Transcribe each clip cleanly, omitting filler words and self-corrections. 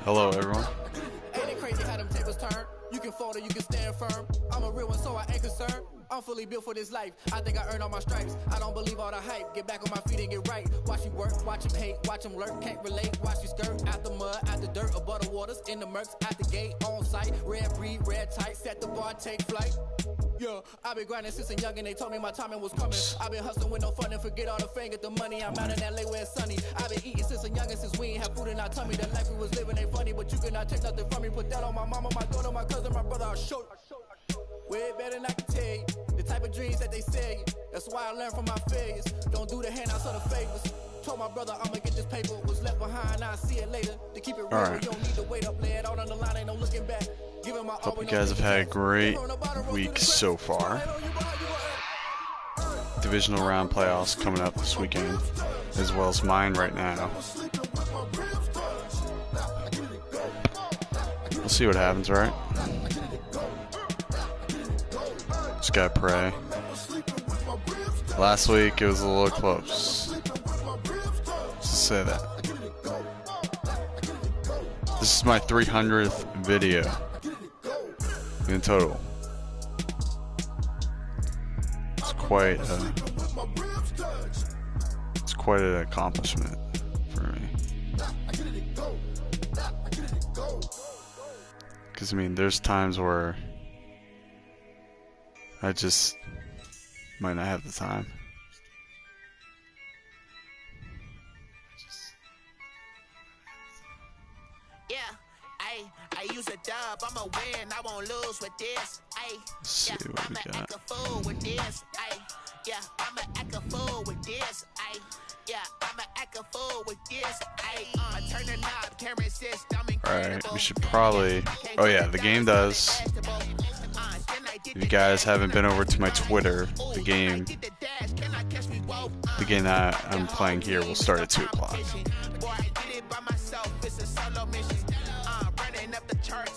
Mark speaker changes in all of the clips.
Speaker 1: Hello, everyone.
Speaker 2: Ain't it crazy how them tables turn? You can fold or you can stand firm. I'm a real one, so I ain't concerned. I'm fully built for this life. I think I earned all my stripes. I don't believe all the hype. Get back on my feet and get right. Watch you work, watch him hate, watch him lurk. Can't relate, watch you skirt. Out the mud, out the dirt, above the waters, in the murks, out the gate, on site. Red breed, red tight, set the bar, take flight. Yeah, I've been grinding since a youngin', they told me my timing was coming. I've been hustling with no fun and forget all the fame, get the money. I'm out in LA where it's sunny. I've been eating since a youngin', since we ain't have food in our tummy. The life we was living ain't funny, but you cannot take nothing from me. Put that on my mama, my daughter, my cousin, my brother, I'll show you. Way better than I can tell you. The type of dreams that they sell you. That's why I learned from my failures. Don't do the handouts or the favors. Told my brother I'ma get this paper. Was left behind, I'll see it later. To keep it real, you don't need to wait up. Lay it out on the line, ain't no looking back.
Speaker 1: Hope you guys have had a great week so far. Divisional round playoffs coming up this weekend, as well as mine right now. We'll see what happens, right? Just gotta pray. Last week it was a little close. Just say that. This is my 300th video in total. It's quite an accomplishment for me. Because I mean, there's times where I just might not have the time.
Speaker 3: Yeah, I use a dub, I'm a win, I won't lose with this.
Speaker 1: Let's see what we got.
Speaker 3: Act a fool with this. Yeah, I'm a act a fool with this. Yeah, I'm a act a fool with this. I turn the knob, camera assist, I'm incredible.
Speaker 1: Alright, we should probably... Oh yeah, the game does. If you guys haven't been over to my Twitter, the game that I'm playing here will start at 2 o'clock.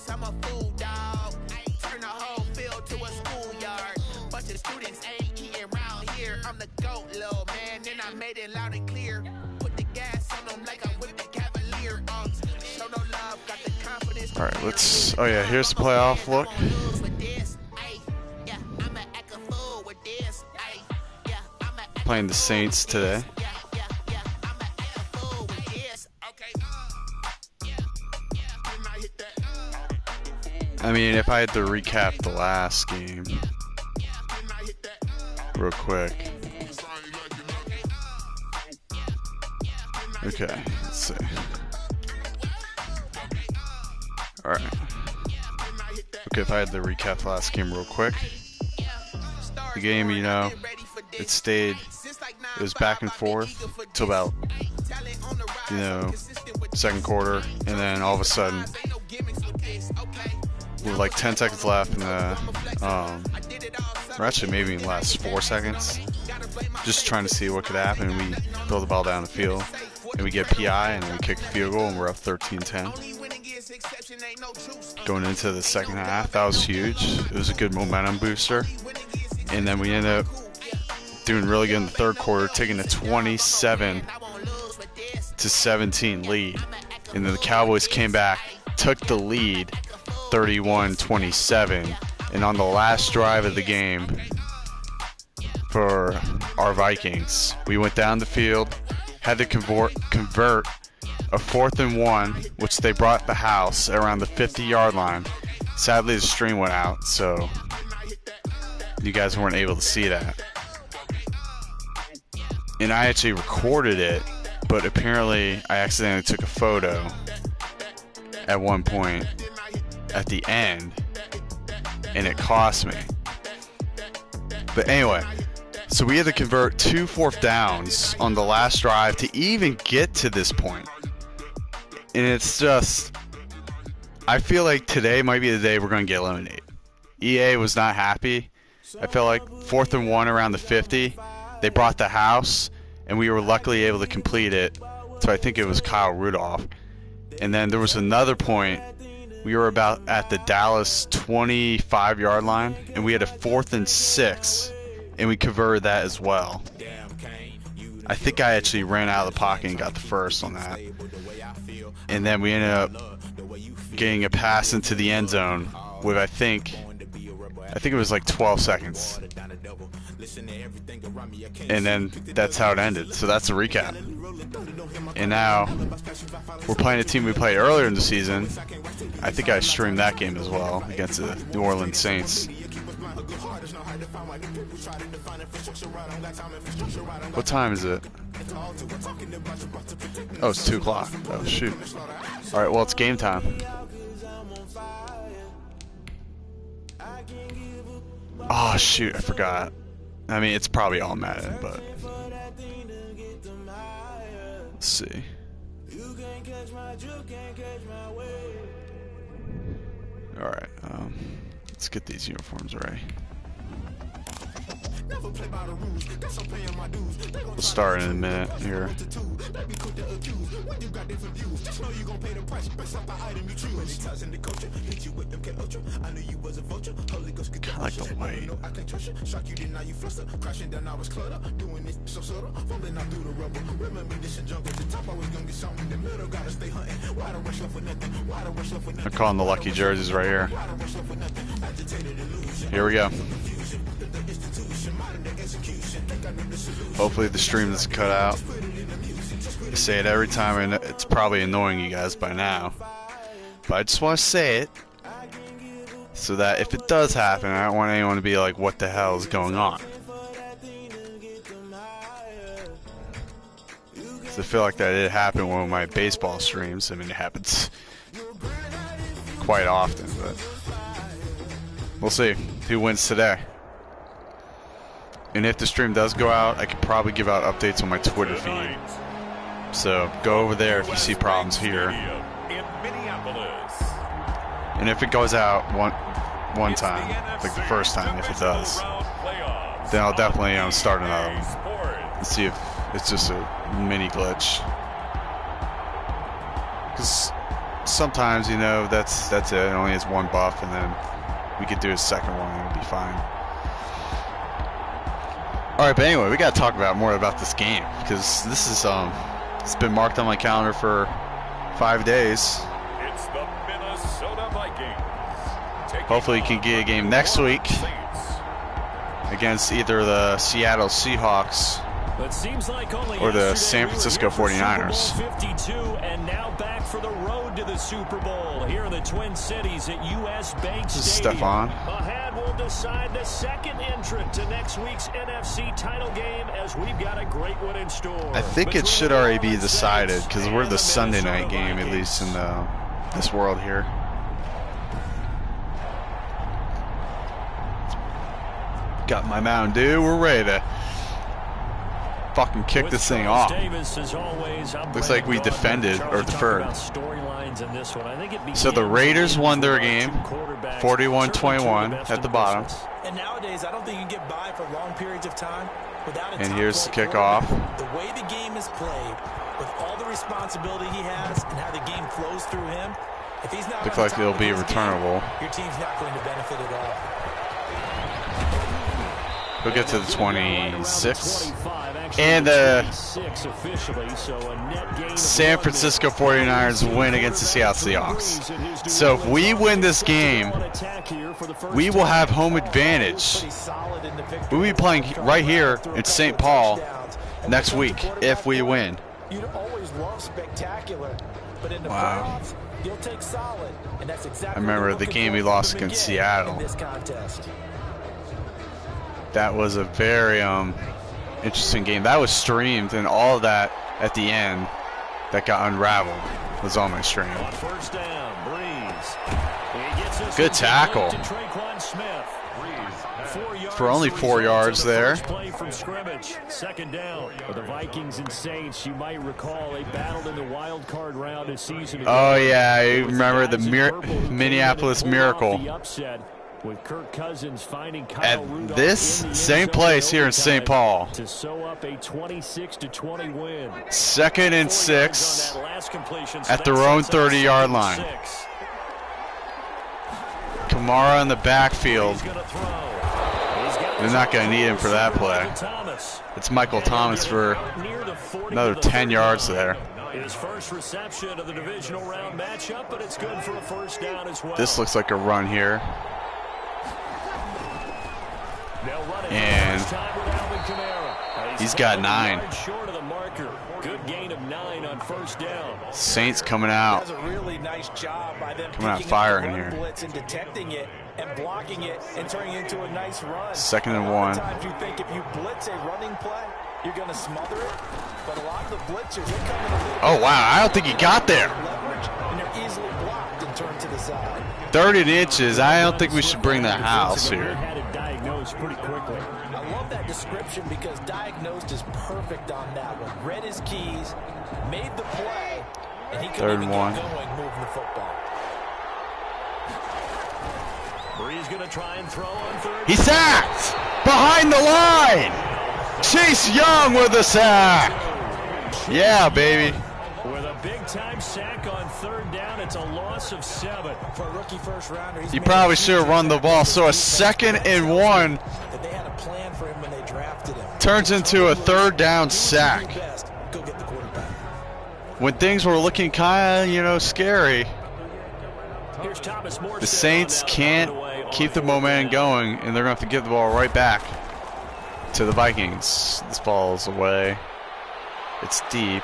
Speaker 3: I'm a fool, dog. Turn the whole field to a schoolyard. Bunch of students ain't eating around here. I'm the GOAT, little man, and I made it loud and clear. Put the gas on them like I'm with the Cavalier. Show no love, got the confidence.
Speaker 1: Alright, let's... Oh yeah, here's the playoff look. Playing the Saints today. I mean, if I had to recap the last game real quick. Okay, let's see. Alright. Okay, if I had to recap the last game real quick. The game, you know, it was back and forth till about, you know, second quarter, and then all of a sudden, with like 10 seconds left in the, or actually maybe in the last 4 seconds, just trying to see what could happen, and we throw the ball down the field, and we get PI, and we kick a field goal, and we're up 13-10. Going into the second half, that was huge. It was a good momentum booster. And then we ended up doing really good in the third quarter, taking a 27-17 lead. And then the Cowboys came back, took the lead, 31-27. And on the last drive of the game for our Vikings, we went down the field, had to convert a 4th and 1, which they brought the house around the 50-yard line. Sadly, the stream went out, so you guys weren't able to see that. And I actually recorded it, but apparently I accidentally took a photo at one point at the end, and it cost me. But anyway, so we had to convert 2 4th downs on the last drive to even get to this point. And it's just, I feel like today might be the day we're going to get eliminated. EA was not happy. I felt like 4th and 1 around the 50. They brought the house, and we were luckily able to complete it. So I think it was Kyle Rudolph. And then there was another point. We were about at the Dallas 25-yard line, and we had a 4th and 6, and we converted that as well. I think I actually ran out of the pocket and got the first on that. And then we ended up getting a pass into the end zone with I think it was like 12 seconds. And then that's how it ended. So that's the recap. And now we're playing a team we played earlier in the season. I think I streamed that game as well against the New Orleans Saints. What time is it? Oh, it's 2 o'clock. Oh, shoot. Alright, well, it's game time. Oh, shoot, I forgot. I mean, it's probably all Madden, but... Let's see. Alright, let's get these uniforms ready. We'll start in a minute here. I like the white. I'm calling the lucky jerseys right here. Here we go. Hopefully the stream doesn't cut out. I say it every time and it's probably annoying you guys by now. But I just want to say it so that if it does happen, I don't want anyone to be like, what the hell is going on? Because I feel like that did happen on one of my baseball streams. I mean, it happens quite often, but we'll see who wins today. And if the stream does go out, I could probably give out updates on my Twitter feed. So go over there if you see problems here. And if it goes out one time, like the first time, if it does, then I'll definitely start another one and see if it's just a mini glitch. Because sometimes, you know, that's it. It only has one buff, and then we could do a second one and it'll be fine. Alright, but anyway, we gotta talk more about this game, because this is it's been marked on my calendar for 5 days.
Speaker 4: It's the Minnesota Vikings.
Speaker 1: Hopefully we can get a game next week against either the Seattle Seahawks or the San Francisco 49ers.
Speaker 5: 52 and now back for the road to the Super Bowl here in the Twin Cities at US Bank
Speaker 1: This is
Speaker 5: Stadium.
Speaker 1: Stefan.
Speaker 5: Ahead will decide the second entrant to next week's NFC title game, as we've got a great one in store.
Speaker 1: I think it should already be decided because we're the Sunday night game, at least in this world here. Got my Mountain Dew. We're ready to fucking kick this thing off. Looks like we defended or deferred. So the Raiders won their game 41-21 at the bottom.
Speaker 6: And nowadays, I don't think you get by for long periods of time without a
Speaker 1: and here's the kickoff.
Speaker 6: The way the game is played, with all the responsibility he has and how the game flows through him, if he's not
Speaker 1: looks like it'll be returnable.
Speaker 6: Your team's not going to benefit at all.
Speaker 1: We'll get to the 26. And the San Francisco 49ers win against the Seattle Seahawks. So if we win this game, we will have home advantage. We'll be playing right here in St. Paul next week if we win. Wow. I remember the game we lost against Seattle. That was a very interesting game. That was streamed, and all of that at the end that got unraveled was on my stream. Good tackle. For only 4 yards there.
Speaker 5: Second down for the Vikings and Saints. You might recall they battled in the wild card round a season ago.
Speaker 1: Oh yeah, I remember the Minneapolis Miracle.
Speaker 5: With Kirk Cousins finding
Speaker 1: at this same place here in St. Paul.
Speaker 5: To sew up a 26-20 win.
Speaker 1: 2nd and 6 at their own 30-yard line. Kamara in the backfield. They're not going to need him for that play. It's Michael Thomas for another 10 yards there.
Speaker 5: His first reception of the divisional round matchup, but it's good for a first down as well.
Speaker 1: This looks like a run here. And he's got 9.
Speaker 5: Short of the marker. Good gain of 9 on first down.
Speaker 1: Saints coming out.
Speaker 6: Does a really nice job by them
Speaker 1: Coming out
Speaker 6: picking
Speaker 1: fire
Speaker 6: up the
Speaker 1: in
Speaker 6: run
Speaker 1: here.
Speaker 6: blitz and detecting it and blocking it and turning it into a nice run.
Speaker 1: 2nd and
Speaker 6: A lot
Speaker 1: 1.
Speaker 6: of times you think if you blitz a running play, you're going to smother it. But a lot of the blitzers, they come in a little
Speaker 1: Oh, wow. I don't think he got there.
Speaker 6: leverage, and they're easily blocked and turned to the side.
Speaker 1: 30 inches. I don't think we should bring the house here.
Speaker 5: Had it diagnosed pretty quickly.
Speaker 6: I love that description because diagnosed is perfect on that one. Read his keys, made the play, and he couldn't
Speaker 1: 3rd
Speaker 6: even
Speaker 1: and
Speaker 6: get
Speaker 1: 1.
Speaker 6: going moving the football.
Speaker 5: Bree's going to try and throw on 3rd.
Speaker 1: He's sacked behind the line. Chase Young with a sack. Yeah, baby.
Speaker 5: With a big-time sack on 3rd down, it's a loss of 7.
Speaker 6: For a rookie first rounder, he's
Speaker 1: He
Speaker 6: made
Speaker 1: probably
Speaker 6: a
Speaker 1: should have run the ball. So a 2nd and 1
Speaker 6: that they had a plan for him when they drafted him.
Speaker 1: turns into a 3rd down sack.
Speaker 6: Best, go get the quarterback.
Speaker 1: When things were looking kind of, scary,
Speaker 5: Here's Thomas Morstead
Speaker 1: the Saints
Speaker 5: on down,
Speaker 1: can't
Speaker 5: on the way,
Speaker 1: keep the
Speaker 5: on 4th
Speaker 1: momentum
Speaker 5: down.
Speaker 1: going, and they're going to have to give the ball right back to the Vikings. This ball's away. It's deep.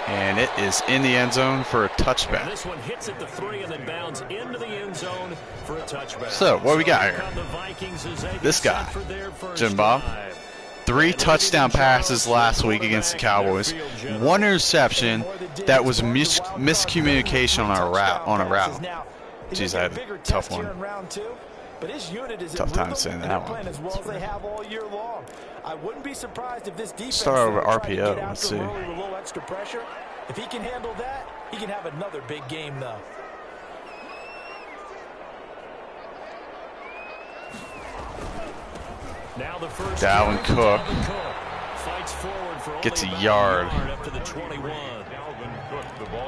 Speaker 1: And it is in the end zone for a
Speaker 5: And
Speaker 1: touchback.
Speaker 5: this one hits at the 3 and then bounds into the end zone for a touchback.
Speaker 1: So, what we got here?
Speaker 5: come the Vikings as they get
Speaker 1: This guy,
Speaker 5: set for their first
Speaker 1: JimBob.
Speaker 5: drive.
Speaker 1: 3 touchdown passes last week against the Cowboys. 1 interception that was miscommunication on a route. Jeez, I had a tough one. Tough time saying that one.
Speaker 6: As well as they have all year long. I wouldn't be surprised if this defense
Speaker 1: Start over
Speaker 6: tried to
Speaker 1: RPO,
Speaker 6: get
Speaker 1: let's
Speaker 6: after
Speaker 1: see.
Speaker 6: him early with a little extra pressure. If he can handle that, he can have another big game though.
Speaker 5: Now the first
Speaker 1: Dalvin
Speaker 5: down,
Speaker 1: Cook
Speaker 5: Dalvin Cook fights forward for
Speaker 1: gets
Speaker 5: only
Speaker 1: a
Speaker 5: about
Speaker 1: yard.
Speaker 5: up to the 21.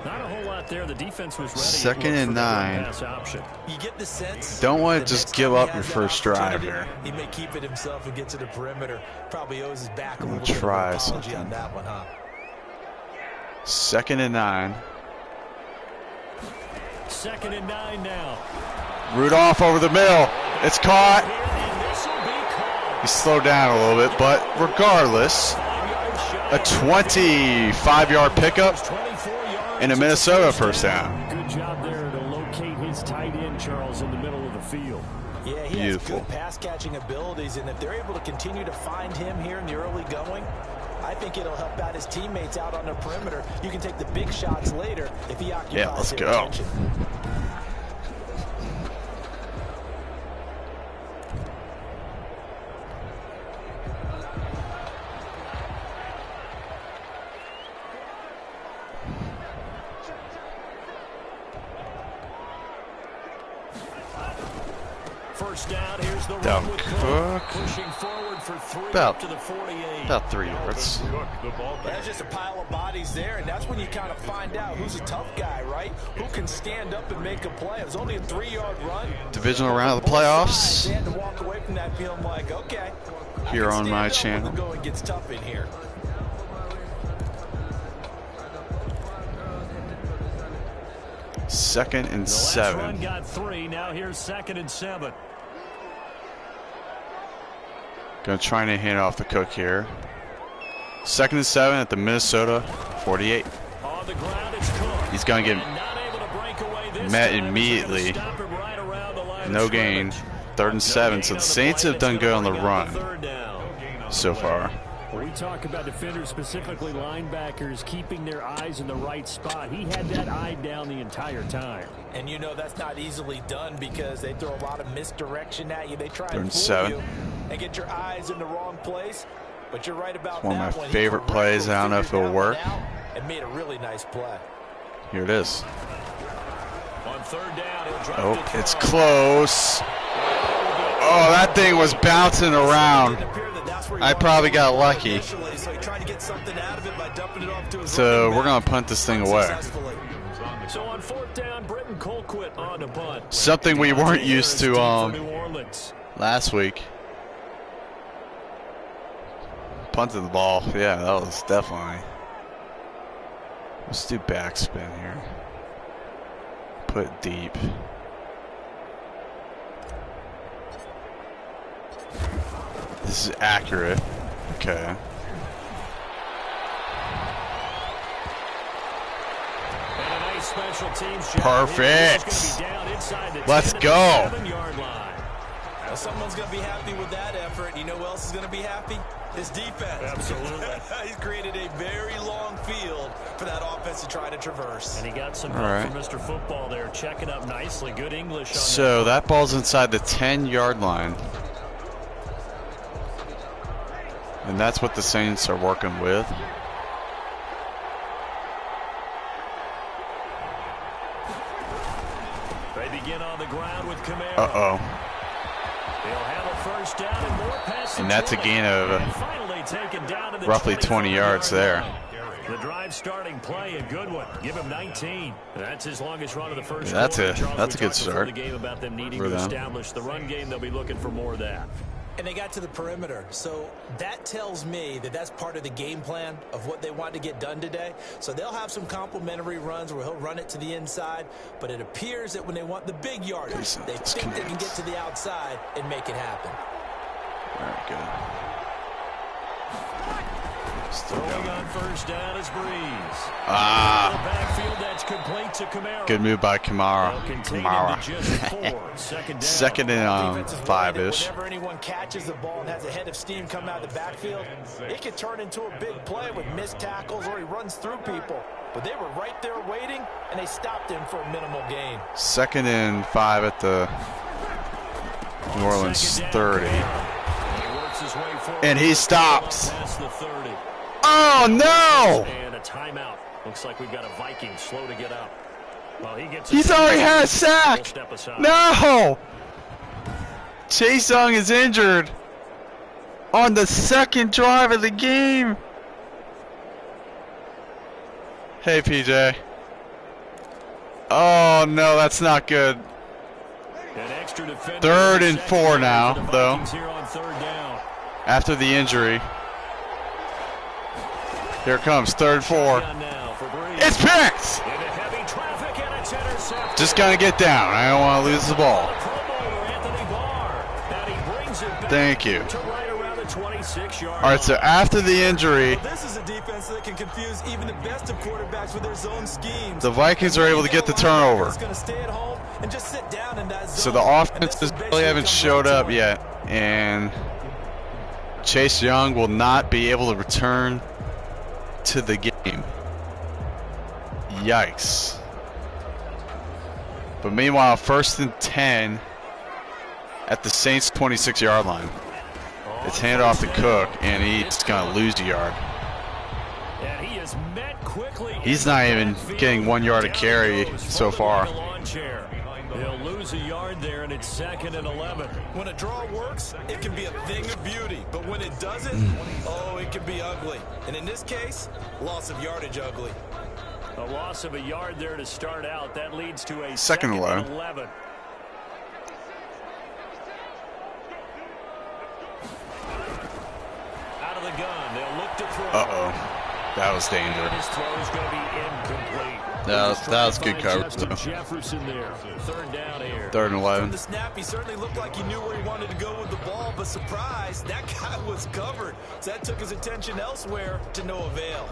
Speaker 5: Not a whole lot there. The defense was ready.
Speaker 1: 2nd and 9.
Speaker 5: Pass option.
Speaker 6: You get the sense.
Speaker 1: Don't want
Speaker 6: that
Speaker 1: to just
Speaker 6: next
Speaker 1: give
Speaker 6: time he
Speaker 1: up your
Speaker 6: has that
Speaker 1: first drive
Speaker 6: opportunity,
Speaker 1: here.
Speaker 6: He may keep it himself and get to the perimeter. Probably owes his back a
Speaker 1: I'm
Speaker 6: little
Speaker 1: gonna
Speaker 6: bit
Speaker 1: try
Speaker 6: of an apology
Speaker 1: something.
Speaker 6: on that one, huh?
Speaker 1: 2nd and 9.
Speaker 5: 2nd and 9 now.
Speaker 1: Rudolph over the middle. It's caught.
Speaker 5: And this will be called.
Speaker 1: He slowed down a little bit, but regardless, a 25-yard pickup
Speaker 5: 24 yards.
Speaker 1: and a Minnesota first down.
Speaker 5: Good job there to locate his tight end, Charles, in the middle of the field.
Speaker 6: Yeah, he
Speaker 1: Beautiful.
Speaker 6: has good pass catching abilities, and if they're able to continue to find him here in the early going, I think it'll help out his teammates out on the perimeter. You can take the big shots later if he occupies
Speaker 1: Yeah, let's
Speaker 6: their
Speaker 1: go.
Speaker 6: attention.
Speaker 5: First down, here's the
Speaker 1: Dalvin
Speaker 5: run with
Speaker 1: Cook.
Speaker 5: pushing forward for 3
Speaker 1: About-
Speaker 5: up to the 48.
Speaker 1: About 3 yards.
Speaker 6: There's just a pile of bodies there, and that's when you kind of find out who's a tough guy, right? Who can stand up and make a play. It was only a 3-yard run.
Speaker 1: Divisional round of the
Speaker 6: Both sides,
Speaker 1: playoffs
Speaker 6: they had to walk away from that feeling like, okay, I
Speaker 1: here
Speaker 6: can
Speaker 1: on
Speaker 6: stand
Speaker 1: my
Speaker 6: up when
Speaker 1: channel.
Speaker 6: the going gets tough in here.
Speaker 1: Second and
Speaker 5: The last run
Speaker 1: 7.
Speaker 5: got 3. Now here's 2nd and 7.
Speaker 1: Gonna try and hand off the Cook here. 2nd and 7 at the Minnesota 48.
Speaker 5: On the ground, it's Cook.
Speaker 1: He's gonna get
Speaker 5: And not able to break away this
Speaker 1: met
Speaker 5: time.
Speaker 1: immediately.
Speaker 5: Stop him right around the line
Speaker 1: No
Speaker 5: of
Speaker 1: gain.
Speaker 5: scrimmage.
Speaker 1: 3rd and 7. So the Saints have done good on the run
Speaker 5: Third down.
Speaker 1: so far.
Speaker 5: We talk about defenders, specifically linebackers, keeping their eyes in the right spot. He had that eye down the entire time.
Speaker 6: And you know that's not easily done because they throw a lot of misdirection at you. They try
Speaker 1: 3rd
Speaker 6: and
Speaker 1: and
Speaker 6: fool
Speaker 1: 7.
Speaker 6: you and get your eyes in the wrong place. But you're right about
Speaker 1: One of
Speaker 6: that
Speaker 1: my
Speaker 6: one.
Speaker 1: favorite
Speaker 6: He
Speaker 1: plays. I don't know if it'll
Speaker 6: figured that
Speaker 1: work.
Speaker 6: one out and made a really nice play.
Speaker 1: Here it is.
Speaker 5: On 3rd down, he'll drop
Speaker 1: Oh,
Speaker 5: to throw.
Speaker 1: it's close. Oh, that thing was bouncing around. I probably got lucky. So we're going to punt this thing away.
Speaker 5: So on 4th down, Britton Colquitt on to punt.
Speaker 1: Something we weren't used to
Speaker 5: For New Orleans.
Speaker 1: last week. Punted the ball. Yeah, that was definitely Let's do backspin here. Put it deep. This is accurate. Okay. Perfect. Let's go.
Speaker 6: Well, someone's going to be happy with that effort. You know who else is going to be happy? His defense.
Speaker 5: Absolutely.
Speaker 6: He's created a very long field for that offense to try to traverse.
Speaker 5: And he got some help from Mr. Football there, checking up nicely. Good English on
Speaker 1: So that ball's inside the 10-yard line. And that's what the Saints are working with.
Speaker 5: They begin on the ground with Camaro.
Speaker 1: Uh-oh.
Speaker 5: They'll have a first down and more passes.
Speaker 1: And that's a gain of roughly 20 yards there.
Speaker 5: The drive starting play, a good one. Give him 19. That's his longest run of the first
Speaker 1: quarter.
Speaker 5: Charles,
Speaker 1: That's a good start.
Speaker 5: The game about them needing to establish the run game. They'll be looking for more of that.
Speaker 6: And they got to the perimeter. So that tells me that that's part of the game plan of what they want to get done today. So they'll have some complementary runs where he'll run it to the inside. But it appears that when they want the big yardage, they think they can get to the outside and make it happen.
Speaker 1: Very good.
Speaker 5: Throwing on first down is Breeze.
Speaker 1: Ah.
Speaker 5: That's complete to Camaro.
Speaker 1: Good move by Kamara. Second and 5-ish.
Speaker 6: Whenever anyone catches the ball and has a head of steam come out of the backfield, it can turn into a big play with missed tackles or he runs through people. But they were right there waiting, and they stopped him for a minimal gain.
Speaker 1: 2nd and 5 at the New Orleans 30. And he stops. Oh, no!
Speaker 5: And a timeout. Looks like we've got a Viking slow to get up. Well,
Speaker 1: he's already had a sack. No! Chase Young is injured on the 2nd drive of the game. Hey, PJ. Oh, no, that's not good. 3rd and 4 now, though. After the injury. Here it comes, 3rd and 4. It's picked! Just gotta get down. I don't want to lose the ball. Thank you. All right, so after the injury,
Speaker 6: this is a defense that can confuse even the best of quarterbacks with their zone schemes.
Speaker 1: The Vikings are able to get the turnover. So the offenses really haven't showed up yet, and Chase Young will not be able to return to the game. Yikes. But meanwhile, 1st and 10 at the Saints 26-yard line. It's handed off to Cook, and he's going to lose a yard. He's not even getting 1 yard of carry so far.
Speaker 5: They'll lose a yard there, and it's 2nd and 11.
Speaker 6: When a draw works, it can be a thing of beauty. But when it doesn't, oh, it can be ugly. And in this case, loss of yardage ugly.
Speaker 5: A loss of a yard there to start out. That leads to a
Speaker 1: 2nd and 11.
Speaker 5: Out of the gun, they'll look to throw.
Speaker 1: Uh-oh. That was dangerous.
Speaker 5: His throw's going to be incomplete.
Speaker 1: That was good coverage, though.
Speaker 5: Jefferson there. 3rd down here.
Speaker 1: 3rd and 11.
Speaker 6: From the snap, he certainly looked like he knew where he wanted to go with the ball, but surprise, that guy was covered. So that took his attention elsewhere to no avail.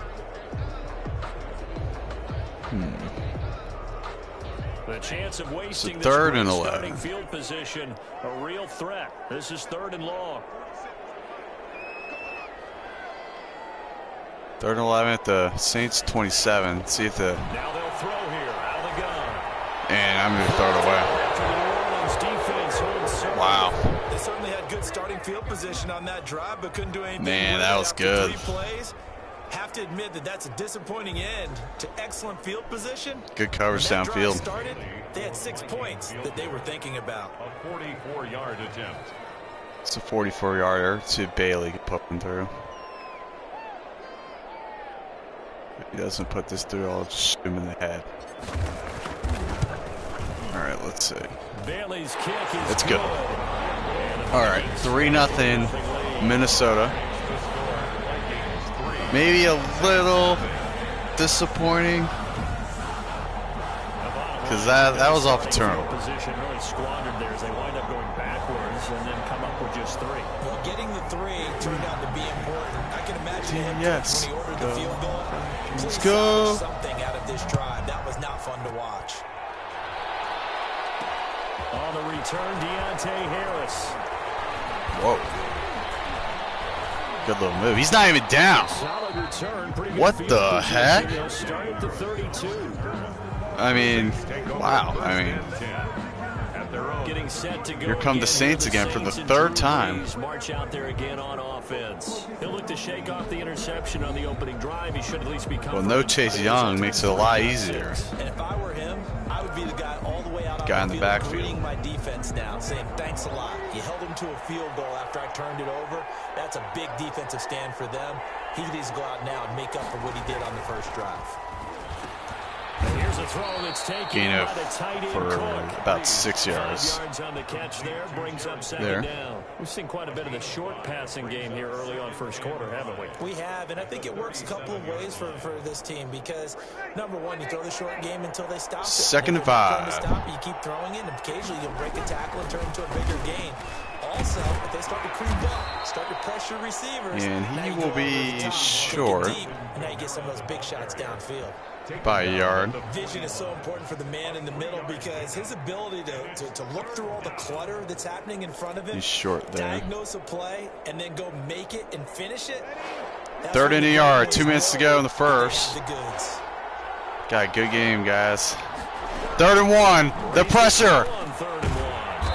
Speaker 5: The chance of wasting
Speaker 1: so 3rd
Speaker 5: this
Speaker 1: and 11.
Speaker 5: Starting field position, a real threat. This is 3rd and long.
Speaker 1: 3rd and 11 at the Saints 27. See if the.
Speaker 5: Now they'll throw here out of the gun.
Speaker 1: And I'm going to throw it away. Wow.
Speaker 6: They certainly had good starting field position on that drive, but couldn't do anything.
Speaker 1: Man, that was good.
Speaker 6: 3 plays. Have to admit that that's a disappointing end to excellent field position.
Speaker 1: Good coverage downfield.
Speaker 6: Started, they had 6 points that they were thinking about.
Speaker 4: A 44-yard attempt.
Speaker 1: It's a 44-yarder to Bailey could put him through. If he doesn't put this through, I'll just shoot him in the head. All right, let's see.
Speaker 5: Bailey's kick is
Speaker 1: Let's go. All right, 3-0 Minnesota. Maybe a little disappointing because that was off a turnover.
Speaker 5: Position really squandered there as they wind up going backwards and then come up with just 3.
Speaker 6: Well, getting the 3 turned out to be important. I can imagine the head
Speaker 1: Yes.
Speaker 6: coach when he ordered the field goal.
Speaker 1: Let's
Speaker 6: Please
Speaker 1: go.
Speaker 6: salvage something out of this drive. That was not fun to watch.
Speaker 5: On the return, Deontay Harris.
Speaker 1: Whoa. Good little move. He's not even down.
Speaker 5: Solid return. Pretty good
Speaker 1: What
Speaker 5: field
Speaker 1: the
Speaker 5: position.
Speaker 1: heck?
Speaker 5: They'll start at the 32.
Speaker 1: I mean, wow. I mean,
Speaker 5: Getting set to go
Speaker 1: here come the
Speaker 5: again.
Speaker 1: Saints again for the
Speaker 5: Saints in
Speaker 1: 3rd
Speaker 5: 2
Speaker 1: time.
Speaker 5: days march out there again on offense. He'll look to shake off the interception on the opening drive. He should at least be
Speaker 1: Well, no Chase Young makes it a lot easier.
Speaker 6: And if I were him, I would be the guy all the way out on
Speaker 1: Guy in
Speaker 6: the
Speaker 1: the
Speaker 6: field,
Speaker 1: backfield.
Speaker 6: greeting my defense now, saying thanks a lot. You held him to a field goal after I turned it over. That's a big defensive stand for them. He needs to go out now and make up for what he did on the first drive.
Speaker 5: Here's a throw that's taken
Speaker 1: Gain of
Speaker 5: by the tight end
Speaker 1: for
Speaker 5: Cook.
Speaker 1: about 6 yards.
Speaker 5: 5 yards on the catch there, brings up 2nd
Speaker 1: There.
Speaker 5: down. We've seen quite a bit of the short passing game here early on first quarter, haven't we?
Speaker 6: We have, and I think it works a couple of ways for this team because, number one, you throw the short game until they stop it.
Speaker 1: 2nd and
Speaker 6: If they're trying to
Speaker 1: 5.
Speaker 6: stop, you keep throwing it, and occasionally you'll break a tackle and turn it into a bigger gain. Also, if they start to creep up, start to pressure receivers,
Speaker 1: And he
Speaker 6: now you
Speaker 1: will
Speaker 6: go over
Speaker 1: be
Speaker 6: the top, kick it
Speaker 1: short.
Speaker 6: deep, and now you get some of those big shots downfield.
Speaker 1: By a yard.
Speaker 6: Vision is so important for the man in the middle because his ability to look through all the clutter that's happening in front of him,
Speaker 1: He's short there.
Speaker 6: diagnose a play, and then go make it and finish it.
Speaker 1: 3rd and a yard. 2 minutes to go in the first.
Speaker 6: The goods.
Speaker 1: Got a good game, guys. 3rd and 1. The pressure.
Speaker 5: On 3rd and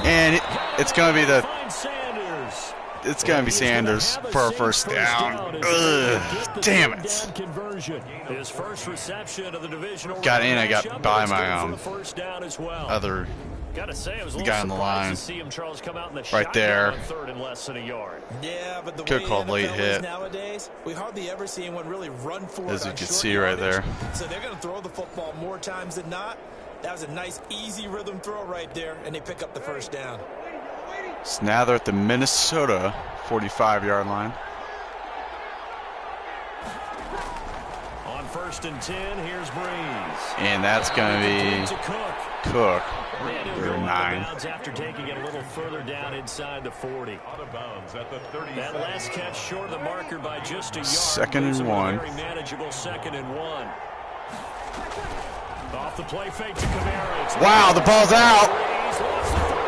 Speaker 5: 1.
Speaker 1: And it's going to be the...
Speaker 5: Find Sanders.
Speaker 1: It's going to be Sanders for a first down. Ugh, damn it.
Speaker 5: Conversion. His first reception of the divisional
Speaker 1: Got in, I got
Speaker 5: matchup,
Speaker 1: by
Speaker 5: and it's
Speaker 1: my,
Speaker 5: good for the first down as well.
Speaker 1: Other
Speaker 5: Gotta say, I was a
Speaker 1: the
Speaker 5: little
Speaker 1: guy on the
Speaker 5: surprised
Speaker 1: line.
Speaker 5: to see him, Charles, come out in the
Speaker 1: Right
Speaker 5: shotgun
Speaker 1: there.
Speaker 5: on 3rd and less than a yard.
Speaker 6: Yeah, but the
Speaker 1: Could
Speaker 6: way
Speaker 1: called
Speaker 6: the
Speaker 1: late
Speaker 6: NFL is
Speaker 1: hit.
Speaker 6: nowadays, we hardly ever see anyone really run for it
Speaker 1: As you
Speaker 6: on
Speaker 1: can
Speaker 6: short
Speaker 1: see right
Speaker 6: yardage.
Speaker 1: there.
Speaker 6: So they're going to throw the football more times than not. That was a nice, easy rhythm throw right there, and they pick up the first down.
Speaker 1: So now they're at the Minnesota 45-yard line.
Speaker 5: On 1st and 10, here's Breeze.
Speaker 1: And that's going to be
Speaker 5: To Cook.
Speaker 1: Cook.
Speaker 5: And he'll
Speaker 1: Or
Speaker 5: go out of
Speaker 1: 9.
Speaker 5: bounds after taking it a little further down inside the 40.
Speaker 4: Out of bounds at the 30.
Speaker 5: That last catch short of the marker by just a yard.
Speaker 1: 2nd and
Speaker 5: Leaves them with a
Speaker 1: 1.
Speaker 5: Very manageable 2nd and 1. Off the play fake to Kamara. It's
Speaker 1: Wow, the ball's out.
Speaker 5: Breeze lost the football.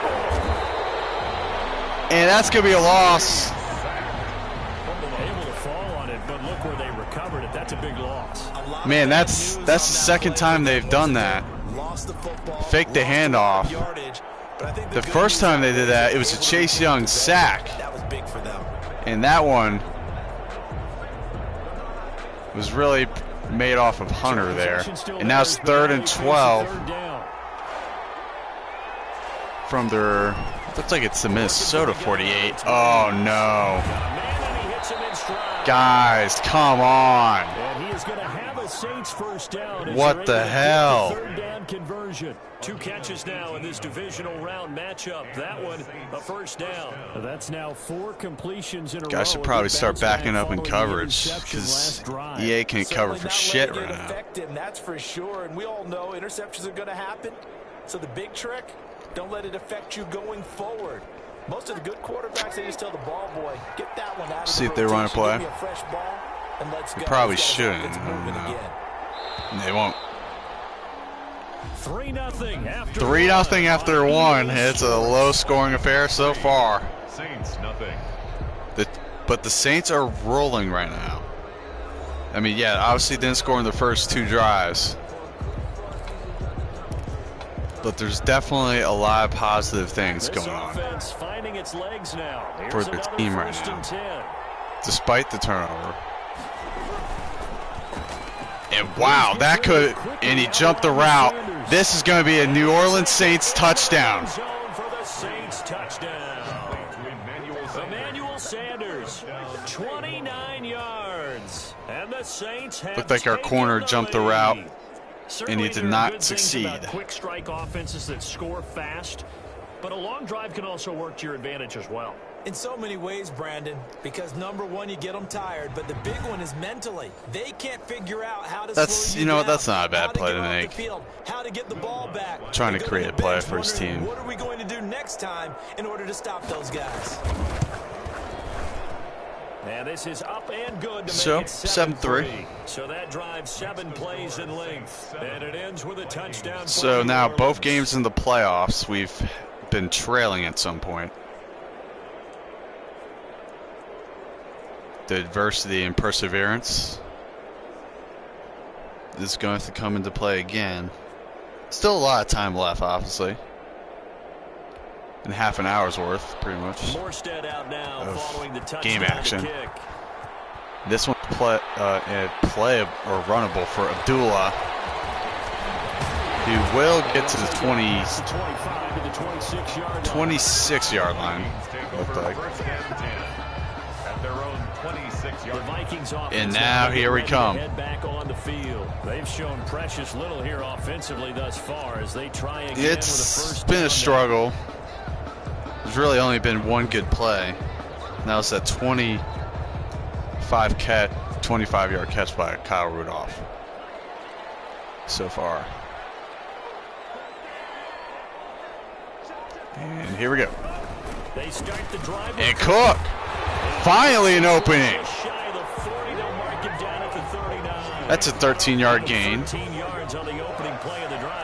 Speaker 1: And that's going to be a loss.
Speaker 5: Able to fall on it, but look where they recovered it. That's a big loss.
Speaker 1: Man, that's the 2nd time they've done that.
Speaker 6: Lost the football,
Speaker 1: Fake the
Speaker 6: lost
Speaker 1: handoff.
Speaker 6: yardage, but I think
Speaker 1: The
Speaker 6: good
Speaker 1: first
Speaker 6: news
Speaker 1: time they
Speaker 6: is
Speaker 1: did that, it was a Chase Young sack.
Speaker 6: That was big for them.
Speaker 1: And that one was really made off of Hunter there. And now it's 3rd and 12
Speaker 5: Third down.
Speaker 1: from their... Looks like it's the Minnesota 48. Oh, no.
Speaker 5: Got a man and he hits him in stride.
Speaker 1: Guys, come on.
Speaker 5: And he is going to have a Saints first down. as
Speaker 1: What
Speaker 5: they're able
Speaker 1: the
Speaker 5: to get
Speaker 1: hell?
Speaker 5: Third down conversion. 2 catches now in this divisional round matchup. That one, a first down. That's now 4 completions in a row.
Speaker 1: Guys should probably start backing up in coverage because EA can't cover for shit right now.
Speaker 6: Affect him, that's for sure. And we all know interceptions are going to happen. So the big trick, don't let it affect you going forward. Most of the good quarterbacks, they just tell the ball boy, get that one out of
Speaker 1: See
Speaker 6: the
Speaker 1: if they run a
Speaker 6: rotation,
Speaker 1: play.
Speaker 6: give me a fresh ball, and let's go.
Speaker 1: probably
Speaker 6: These guys
Speaker 1: shouldn't,
Speaker 6: get
Speaker 1: I don't
Speaker 6: moving
Speaker 1: know.
Speaker 6: again.
Speaker 1: They won't.
Speaker 5: 3-0 after
Speaker 1: 3-0 after 1. It's a low-scoring affair so far.
Speaker 4: Saints nothing.
Speaker 1: But the Saints are rolling right now. I mean, yeah, obviously didn't score in the first 2 drives. But there's definitely a lot of positive things
Speaker 5: This
Speaker 1: going on
Speaker 5: offense finding its legs now. Here's
Speaker 1: for their
Speaker 5: another
Speaker 1: team right
Speaker 5: 1st
Speaker 1: now,
Speaker 5: and 10.
Speaker 1: despite the turnover. And wow, that could, and he jumped the route. This is going to be a New Orleans Saints touchdown.
Speaker 5: Zone for the Saints touchdown. Emmanuel Sanders, 29 yards. And the Saints have
Speaker 1: Looked like our
Speaker 5: taken
Speaker 1: corner
Speaker 5: the
Speaker 1: jumped the
Speaker 5: lead.
Speaker 1: route,
Speaker 5: Certainly
Speaker 1: and he did
Speaker 5: there are
Speaker 1: not
Speaker 5: good things
Speaker 1: succeed.
Speaker 5: about quick strike offenses that score fast. but a long drive can also work to your advantage as well.
Speaker 6: In so many ways, Brandon, because number one, you get them tired, but the big one is mentally. They can't figure out how to slow you down,
Speaker 1: that's not a bad play to make.
Speaker 6: How to get the ball back.
Speaker 1: Trying to create a play for his team.
Speaker 6: What are we going to do next time in order to stop those guys?
Speaker 5: And this is up and good to
Speaker 1: so,
Speaker 5: make it
Speaker 1: 7-3.
Speaker 5: So that drives 7 plays in length, and it ends with a touchdown.
Speaker 1: So now both games in the playoffs, we've been trailing at some point. The adversity and perseverance is going to come into play again. Still a lot of time left, obviously. And half an hour's worth, pretty much,
Speaker 5: out now following the
Speaker 1: game action. This one play or runnable for Abdullah, who will get to the 26-yard line. Looked like. And now here we come.
Speaker 5: Back on the field. They've shown precious little here offensively thus far as they try again with a first
Speaker 1: been a struggle. There's really only been one good play. Now it's that 25-yard catch by Kyle Rudolph so far. And here we go.
Speaker 5: They start the drive
Speaker 1: and Cook. Finally an opening. That's a 13-yard gain.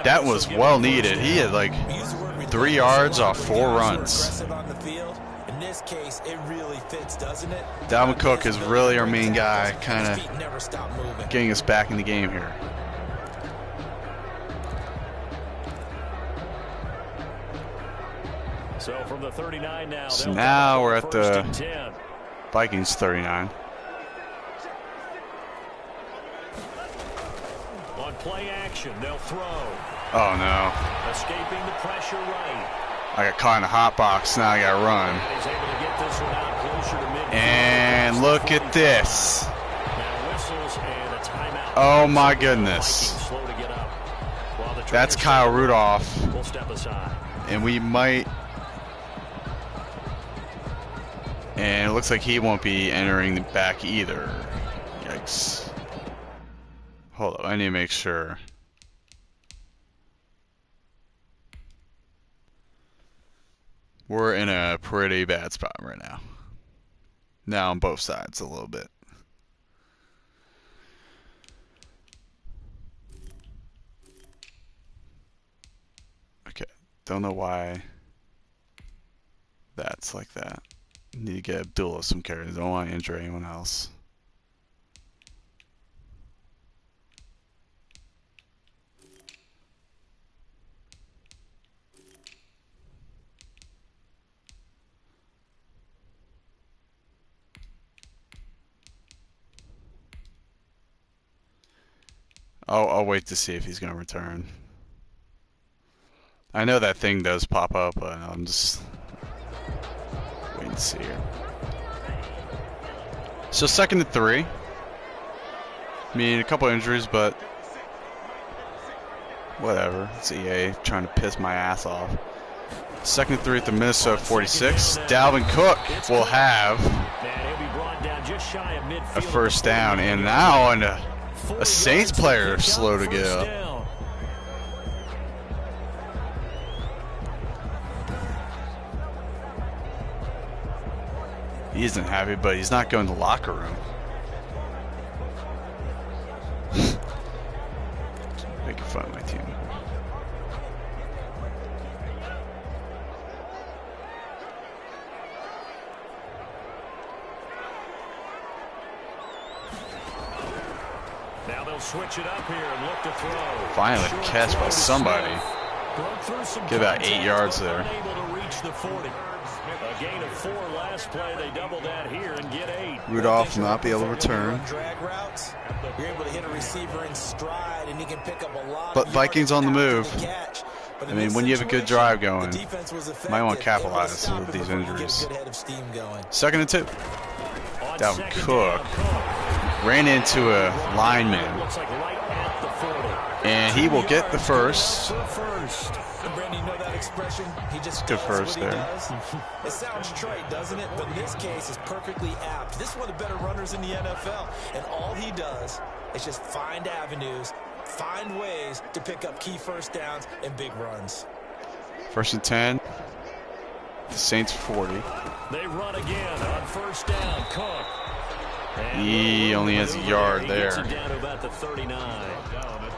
Speaker 1: That was well needed. He had like 3 yards off 4 runs.
Speaker 6: In this case, it really fits, doesn't it?
Speaker 1: Dalvin Cook is really our main guy, kind of getting us back in the game here.
Speaker 5: So from the 39 now.
Speaker 1: So now we're at the Vikings 39.
Speaker 5: On play action, they'll throw.
Speaker 1: Oh no.
Speaker 5: Escaping the pressure right.
Speaker 1: I got caught in a hot box. Now I got to run.
Speaker 5: He's able to get this one out closer to mid.
Speaker 1: And look at this.
Speaker 5: Now whistles and a timeout.
Speaker 1: Oh my goodness.
Speaker 5: Slow to get up.
Speaker 1: That's Kyle Rudolph.
Speaker 5: We'll step aside.
Speaker 1: And we might. And it looks like he won't be entering the back either. Yikes. Hold up, I need to make sure. We're in a pretty bad spot right now. Now on both sides a little bit. Okay, don't know why that's like that. Need to get Abdullah some carries. Don't want to injure anyone else. I'll wait to see if he's going to return. I know that thing does pop up, but I'm just waiting to see here. So 2nd and 3. I mean, a couple injuries, but whatever. It's EA trying to piss my ass off. 2nd and 3 at the Minnesota 46. Dalvin Cook will have a first down, and now a Saints player slow to get up. He isn't happy, but he's not going to the locker room. Making fun of my team.
Speaker 5: Now they'll switch it up here and look to throw.
Speaker 1: Finally catch by somebody. Get about 8 yards there.
Speaker 5: Able to reach the 40. A gain of 4 last play. They double that here and get 8.
Speaker 1: Rudolph will not be able to return.
Speaker 6: You're able to hit a receiver in stride, and he can pick up a lot.
Speaker 1: But Vikings on the move. I mean, when you have a good drive going, you might want to capitalize with these injuries. 2nd and 2. Dalvin Cook ran into a lineman, and he will get the first.
Speaker 6: expression, he just
Speaker 1: Good
Speaker 6: does
Speaker 1: first
Speaker 6: what he
Speaker 1: there.
Speaker 6: does. It sounds trite, doesn't it? But in this case, it's perfectly apt. This is one of the better runners in the NFL, and all he does is just find avenues, find ways to pick up key first downs and big runs.
Speaker 1: 1st and 10. The Saints 40.
Speaker 5: They run again on 1st down. Cook.
Speaker 1: He only has a yard there.
Speaker 5: Gets it down to about the 39.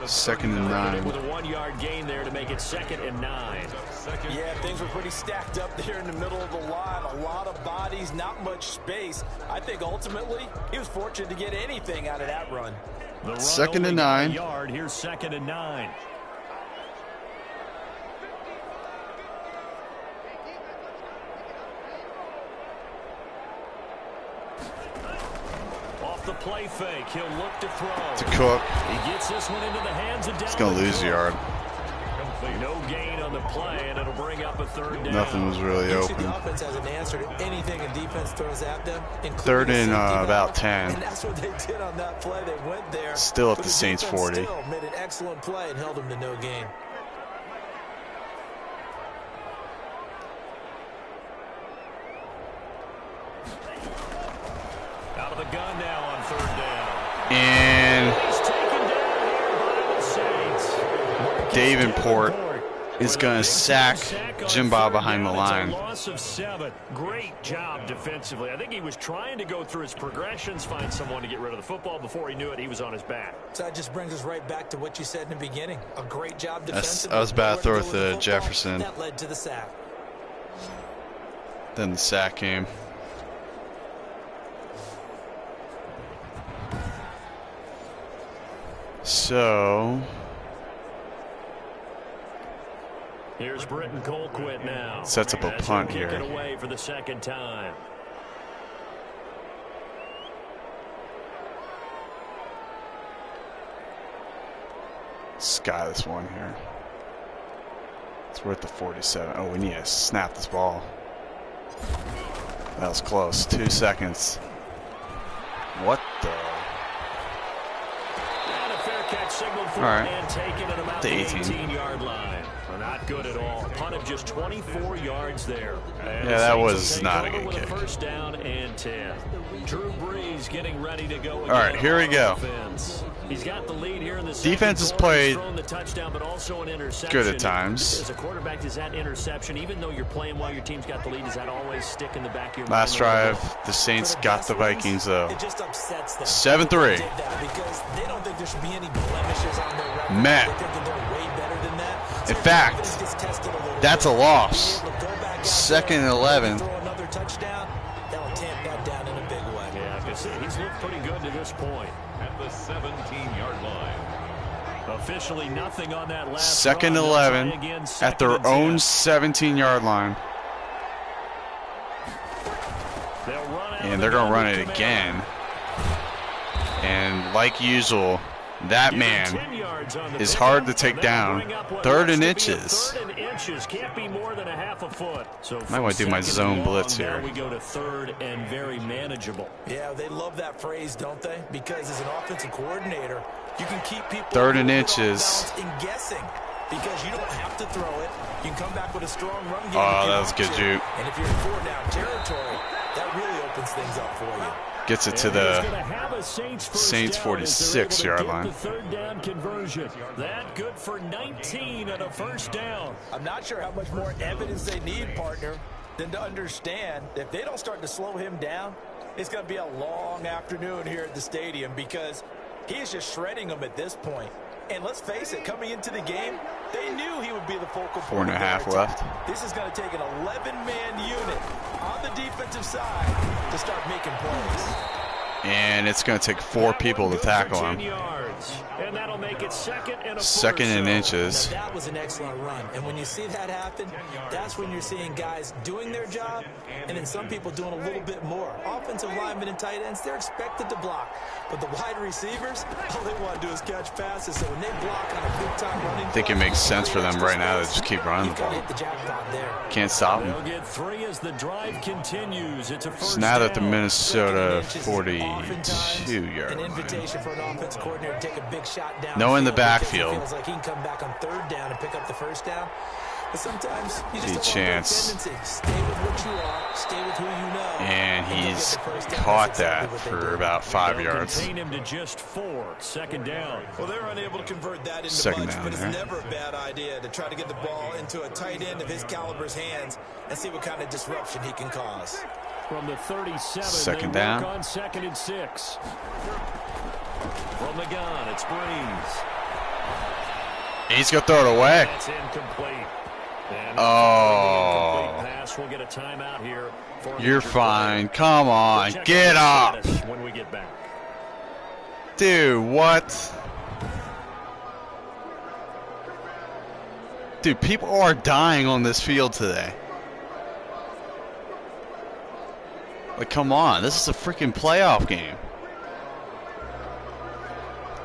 Speaker 1: 2nd and 9.
Speaker 5: With a 1-yard gain there to make it 2nd and 9.
Speaker 6: Yeah, things were pretty stacked up there in the middle of the line. A lot of bodies, not much space. I think ultimately he was fortunate to get anything out of that run.
Speaker 5: The run
Speaker 1: 2nd
Speaker 5: only
Speaker 1: and
Speaker 5: got a
Speaker 1: 9.
Speaker 5: Yard. Here's 2nd and 9. Off the play fake, he'll look to throw.
Speaker 1: To Cook.
Speaker 5: He gets this one into the hands of down.
Speaker 1: He's going to lose a yard.
Speaker 5: No gain on the play, and it'll bring up a 3rd down.
Speaker 1: Nothing was really
Speaker 6: Usually
Speaker 1: open.
Speaker 6: the offense has an answer to anything a defense throws at them.
Speaker 1: 3rd and about 10.
Speaker 6: And that's what they did on that play. They went there.
Speaker 1: Still at
Speaker 6: but
Speaker 1: the Saints
Speaker 6: defense
Speaker 1: 40.
Speaker 6: Still made an excellent play and held them to no gain.
Speaker 5: Out of the gun now on 3rd down.
Speaker 1: And
Speaker 5: He's taken down here by the Saints.
Speaker 1: Davenport is going to sack JimBob behind the line.
Speaker 5: Loss of 7. Great job defensively. I think he was trying to go through his progressions, find someone to get rid of the football. Before he knew it, he was on his back.
Speaker 6: So that just brings us right back to what you said in the beginning. A great job defensively.
Speaker 1: I was about to throw
Speaker 6: Nowhere
Speaker 1: with
Speaker 6: go
Speaker 1: the
Speaker 6: football.
Speaker 1: Jefferson.
Speaker 6: That led to the sack.
Speaker 1: Then the sack came. So
Speaker 5: Here's Britton Colquitt now.
Speaker 1: Sets up a
Speaker 5: As
Speaker 1: punt
Speaker 5: he'll kick
Speaker 1: here.
Speaker 5: it away for the 2nd time.
Speaker 1: sky this one here. It's worth the 47. Oh, we need to snap this ball. That was close. 2 seconds. What the?
Speaker 5: And a fair catch signaled for
Speaker 1: All right.
Speaker 5: and taken at about
Speaker 1: The
Speaker 5: the
Speaker 1: 18.
Speaker 5: 18-yard line. Not good at all. Punt of just 24 yards there. And
Speaker 1: Yeah,
Speaker 5: the
Speaker 1: that
Speaker 5: Saints
Speaker 1: was
Speaker 5: will take
Speaker 1: not a
Speaker 5: over
Speaker 1: good
Speaker 5: with
Speaker 1: kick.
Speaker 5: 1st down and 10. Drew Brees getting ready to go again.
Speaker 1: All right, here we go.
Speaker 5: Offense. He's got the lead here in the
Speaker 1: Defense has
Speaker 5: second quarter. He's
Speaker 1: played
Speaker 5: thrown the touchdown, but also an interception.
Speaker 1: good at times.
Speaker 5: As a quarterback, does that interception, even though you're playing while your team's got the lead, does that always stick in the back of your mind?
Speaker 1: Last drive, the Saints got the Vikings though.
Speaker 6: It just upsets them.
Speaker 1: 7-3.
Speaker 6: Because they don't think there should be any blemishes on their record.
Speaker 1: Matt.
Speaker 6: They think they're way better than that. So
Speaker 1: In fact,
Speaker 6: confidence gets tested a little
Speaker 1: that's a
Speaker 6: bit.
Speaker 1: loss.
Speaker 6: Be able to go back out
Speaker 1: 2nd
Speaker 6: there
Speaker 1: and 11.
Speaker 6: Throw another touchdown. That'll tamp that down in a big way.
Speaker 5: Yeah, because he's looked pretty good to this point.
Speaker 4: At the 17-yard line.
Speaker 5: Officially nothing on that last
Speaker 1: 2nd and
Speaker 5: run. They'll
Speaker 1: 11
Speaker 5: try again,
Speaker 1: at
Speaker 5: 2nd
Speaker 1: their
Speaker 5: and
Speaker 1: own
Speaker 5: 10.
Speaker 1: 17-yard line.
Speaker 5: They'll run out
Speaker 1: And
Speaker 5: of
Speaker 1: they're
Speaker 5: the
Speaker 1: going to
Speaker 5: gun
Speaker 1: run
Speaker 5: with
Speaker 1: it
Speaker 5: command.
Speaker 1: again. And like usual, that
Speaker 5: Using
Speaker 1: man
Speaker 5: 10 yards on the
Speaker 1: is
Speaker 5: pickup,
Speaker 1: hard to take
Speaker 5: and that'll
Speaker 1: down.
Speaker 5: bring up what
Speaker 1: 3rd
Speaker 5: looks
Speaker 1: and
Speaker 5: to be a
Speaker 1: inches.
Speaker 5: 3rd and inches. Can't be more than a half a foot. So
Speaker 1: Might wanna do my
Speaker 5: 2nd and
Speaker 1: zone
Speaker 5: long,
Speaker 1: blitz
Speaker 5: now
Speaker 1: here.
Speaker 5: we go to 3rd and very manageable.
Speaker 6: Yeah, they love that phrase, don't they? Because as an offensive coordinator, you can keep people
Speaker 1: 3rd and
Speaker 6: a little bit
Speaker 1: inches.
Speaker 6: off balance and guessing because you don't have to throw it. You can come back with a strong run game.
Speaker 1: Oh,
Speaker 6: if you
Speaker 1: that was
Speaker 6: want
Speaker 1: good
Speaker 6: to.
Speaker 1: juke.
Speaker 6: And if you're in 4-down territory, that really opens things up for you.
Speaker 1: Gets it to
Speaker 5: And he's
Speaker 1: the
Speaker 5: gonna have a Saints first
Speaker 1: Saints
Speaker 5: down as they're able to
Speaker 1: 46-yard
Speaker 5: get
Speaker 1: line.
Speaker 5: The 3rd down conversion. That good for 19 and a 1st down.
Speaker 6: I'm not sure how much more evidence they need, partner, than to understand that if they don't start to slow him down, it's going to be a long afternoon here at the stadium because he is just shredding them at this point. And let's face it, coming into the game, they knew he would be the focal point.
Speaker 1: 4.5
Speaker 6: of their
Speaker 1: left.
Speaker 6: attack. This is going to take an 11-man unit on the defensive side to start making plays.
Speaker 1: And it's going to take 4 people to tackle him.
Speaker 5: 10 yards. And that'll make it 2nd and a
Speaker 1: 2nd
Speaker 5: foot or
Speaker 1: and
Speaker 5: so.
Speaker 1: inches.
Speaker 6: Now, that was an excellent run. And when you see that happen, that's when you're seeing guys doing their job and then some people doing a little bit more. Offensive linemen and tight ends, they're expected to block. But the wide receivers, all they want to do is catch passes. So when they block on a big-time running
Speaker 1: I think it
Speaker 6: play,
Speaker 1: makes sense for them right now to just keep running the
Speaker 6: you've got to
Speaker 1: ball.
Speaker 6: hit the jackpot there.
Speaker 1: Can't stop
Speaker 5: They'll
Speaker 1: him.
Speaker 5: get 3 as the drive continues. It's a first
Speaker 1: So now that the
Speaker 5: down.
Speaker 1: Minnesota
Speaker 6: Second and inches is oftentimes
Speaker 1: 42-yard
Speaker 6: an
Speaker 1: line.
Speaker 6: invitation for an offense coordinator to take a big shot down.
Speaker 1: No in the
Speaker 6: field because he
Speaker 1: backfield.
Speaker 6: feels like he can come back on 3rd down and pick up the 1st down. Sometimes you just
Speaker 1: chance.
Speaker 6: Stay with what you are. Stay with who you know.
Speaker 1: And he's caught that for about 5 yards.
Speaker 5: Contain him to just 4. Second down.
Speaker 6: Well, they're unable to convert that into
Speaker 1: Second
Speaker 6: much,
Speaker 1: down
Speaker 6: but it's
Speaker 1: there.
Speaker 6: never a bad idea to try to get the ball into a tight end of his caliber's hands and see what kind of disruption he can cause.
Speaker 5: From the 37,
Speaker 1: Second
Speaker 5: they
Speaker 1: down.
Speaker 5: work on 2nd and 6. From the gun, it's Breeze.
Speaker 1: He's going to throw it away.
Speaker 5: That's incomplete. And
Speaker 1: Oh.
Speaker 5: incomplete pass. We'll get a timeout here. For
Speaker 1: You're fine. Come on.
Speaker 5: Check
Speaker 1: Get
Speaker 5: out
Speaker 1: up.
Speaker 5: the status when we get back.
Speaker 1: Dude, what? Dude, people are dying on this field today. Like, come on. This is a freaking playoff game.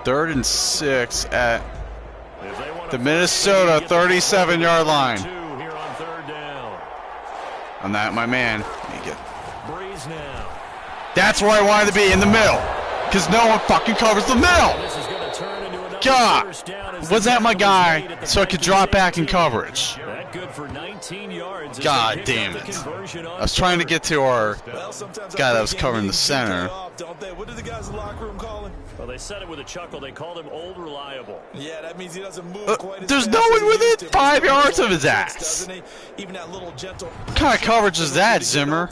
Speaker 1: 3rd and 6 at the Minnesota 37-yard line.
Speaker 5: Here on 3rd down.
Speaker 1: On that, my man.
Speaker 5: Breeze now.
Speaker 1: That's where I wanted to be, in the middle. Because no one fucking covers the middle.
Speaker 5: This is going to turn into another
Speaker 1: God.
Speaker 5: first down as
Speaker 1: Was
Speaker 5: the
Speaker 1: that my
Speaker 5: tackle is made
Speaker 1: guy
Speaker 5: at the
Speaker 1: so I could drop back in coverage?
Speaker 5: That good for 19 yards. as
Speaker 1: God
Speaker 5: they pick
Speaker 1: damn
Speaker 5: up the
Speaker 1: it.
Speaker 5: conversion on
Speaker 1: I was trying to
Speaker 5: 3rd.
Speaker 1: get to our
Speaker 6: Well, sometimes
Speaker 1: guy that
Speaker 6: I
Speaker 1: was
Speaker 6: think
Speaker 1: covering the
Speaker 6: games
Speaker 1: center.
Speaker 6: get off, don't they? What did the guys in the locker room call him?
Speaker 5: Well, they said it with a chuckle. They called him old reliable.
Speaker 6: Yeah, that means he doesn't move quite as
Speaker 1: There's
Speaker 6: fast
Speaker 1: no
Speaker 6: as
Speaker 1: one
Speaker 6: he
Speaker 1: within
Speaker 6: used to.
Speaker 1: 5 yards of his
Speaker 6: Doesn't
Speaker 1: ass.
Speaker 6: he? Even that little gentle.
Speaker 1: What kind of coverage is that, Zimmer?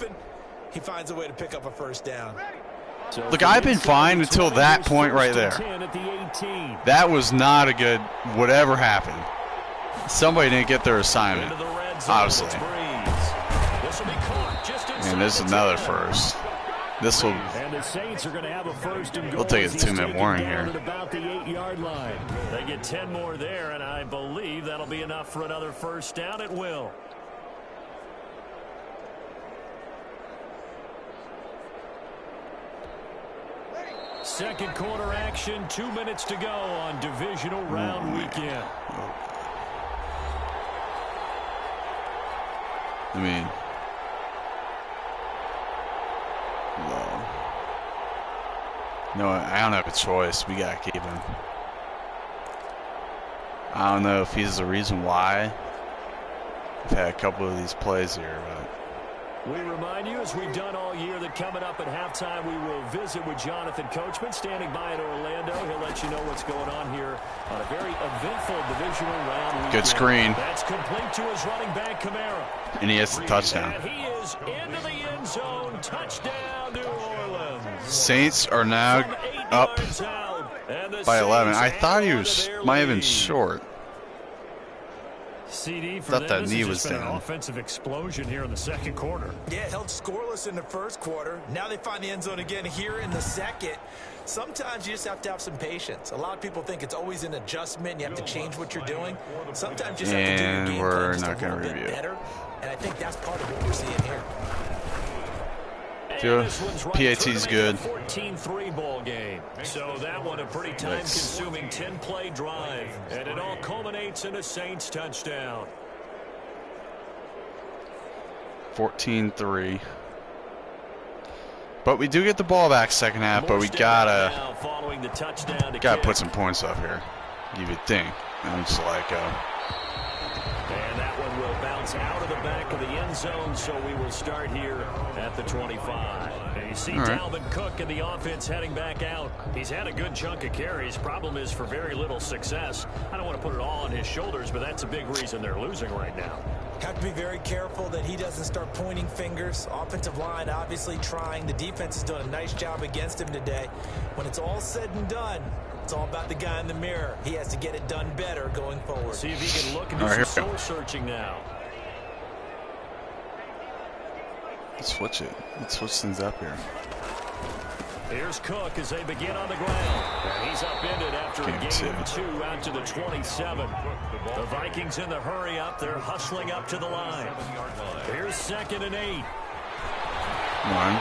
Speaker 6: He finds a way to pick up a first down.
Speaker 5: So
Speaker 1: Look, I've been fine until that point right there.
Speaker 5: 10 at the 18.
Speaker 1: That was not a good whatever happened. Somebody didn't get their assignment.
Speaker 5: Into the red zone.
Speaker 1: Obviously.
Speaker 5: It's Breeze. This will be caught just inside
Speaker 1: And this is
Speaker 5: the
Speaker 1: another
Speaker 5: 10.
Speaker 1: first. This will.
Speaker 5: And the Saints are going to have a first and goal.
Speaker 1: We'll take a
Speaker 5: as he's
Speaker 1: 2-minute
Speaker 5: taken
Speaker 1: warning
Speaker 5: down
Speaker 1: here.
Speaker 5: at about the 8-yard line. They get 10 more there, and I believe that'll be enough for another first down. It will. Second quarter action, 2 minutes to go on divisional round weekend.
Speaker 1: I mean, low. No, I don't have a choice. We gotta keep him. I don't know if he's the reason why. I've had a couple of these plays here, but
Speaker 5: We remind you, as we've done all year, that coming up at halftime, we will visit with Jonathan Coachman, standing by in Orlando. He'll let you know what's going on here on a very eventful divisional round weekend.
Speaker 1: Good screen.
Speaker 5: That's complete to his running back, Kamara.
Speaker 1: and he has the touchdown.
Speaker 5: And he is into the end zone. Touchdown, New Orleans.
Speaker 1: Saints are now
Speaker 5: From 8
Speaker 1: up
Speaker 5: yards out, and the
Speaker 1: by 11. I
Speaker 5: Saints
Speaker 1: thought he
Speaker 5: hang on
Speaker 1: was
Speaker 5: to their
Speaker 1: might have been
Speaker 5: lead.
Speaker 1: short.
Speaker 5: CD for
Speaker 1: Thought
Speaker 5: them.
Speaker 1: that
Speaker 5: This
Speaker 1: knee
Speaker 5: has
Speaker 1: was
Speaker 5: just been an
Speaker 1: down.
Speaker 5: offensive explosion here in the second quarter.
Speaker 6: Yeah, held scoreless in the first quarter. Now they find the end zone again here in the second. Sometimes you just have to have some patience. A lot of people think it's always an adjustment. You have to change what you're doing. Sometimes you just have to do your
Speaker 1: And
Speaker 6: game
Speaker 1: we're
Speaker 6: plan just
Speaker 1: not
Speaker 6: a
Speaker 1: gonna
Speaker 6: little bit
Speaker 1: review.
Speaker 6: better. And I think that's part of what we're seeing here.
Speaker 1: Joe,
Speaker 5: And this one's right
Speaker 1: PAT's
Speaker 5: through to make
Speaker 1: good.
Speaker 5: it a 14-3 ball game. So that one a pretty time-consuming 10-play drive. And it all culminates in a Saints touchdown.
Speaker 1: 14-3. But we do get the ball back second half, but we gotta
Speaker 5: Following the touchdown to
Speaker 1: gotta
Speaker 5: kick.
Speaker 1: put some points up here. You would think. I'm just like,
Speaker 5: And that one will bounce out of the back of the end zone, so we will start here at the 25. And you see
Speaker 1: All right.
Speaker 5: Dalvin Cook and the offense heading back out. He's had a good chunk of carries. Problem is for very little success. I don't want to put it all on his shoulders, but that's a big reason they're losing right now.
Speaker 6: Have to be very careful that he doesn't start pointing fingers. Offensive line obviously trying. The defense is doing a nice job against him today. When it's all said and done, it's all about the guy in the mirror. He has to get it done better going forward.
Speaker 5: See if he can look and do
Speaker 1: All right,
Speaker 5: some
Speaker 1: here we
Speaker 5: soul searching now.
Speaker 1: let's switch it. Let's switch things up here.
Speaker 5: Here's Cook as they begin on the ground. And he's upended after a
Speaker 1: Game
Speaker 5: gain of 2 out to the 27. The Vikings in the hurry up. They're hustling up to the line. Here's 2nd and 8.
Speaker 1: One.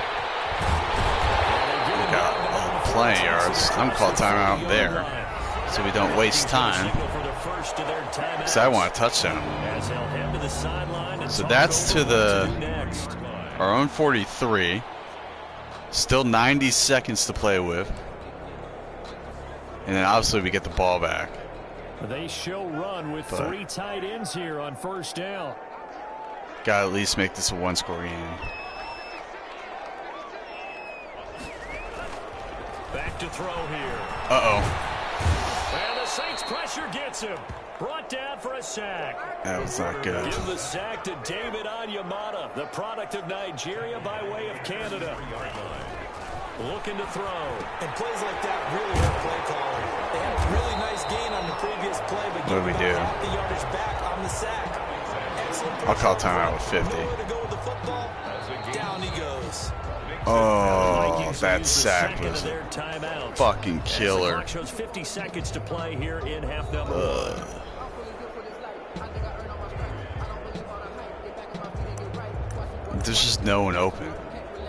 Speaker 1: We got all the playing yards. I'm call timeout there, so we don't waste time. Because I want a touchdown. So that's to our own 43. Still 90 seconds to play with. And then obviously we get the ball back.
Speaker 5: They show run with 3 tight ends here on first down.
Speaker 1: Gotta at least make this a one-score game.
Speaker 5: Back to throw here.
Speaker 1: Uh-oh.
Speaker 5: And the Saints pressure gets him. Brought down for a sack.
Speaker 1: That was not good.
Speaker 5: Give the sack to David Onyemata, the product of Nigeria by way of Canada. Looking to throw.
Speaker 6: And plays like that really hurt play calling. They had a really nice gain on the previous play, but
Speaker 1: what do we do?
Speaker 6: half the yardage back on the sack.
Speaker 1: I'll call timeout with 50.
Speaker 6: Go with the football. Down he goes.
Speaker 1: Oh, that sack was a fucking killer.
Speaker 5: Shows 50 seconds to play here in half number 1.
Speaker 1: There's just no one open.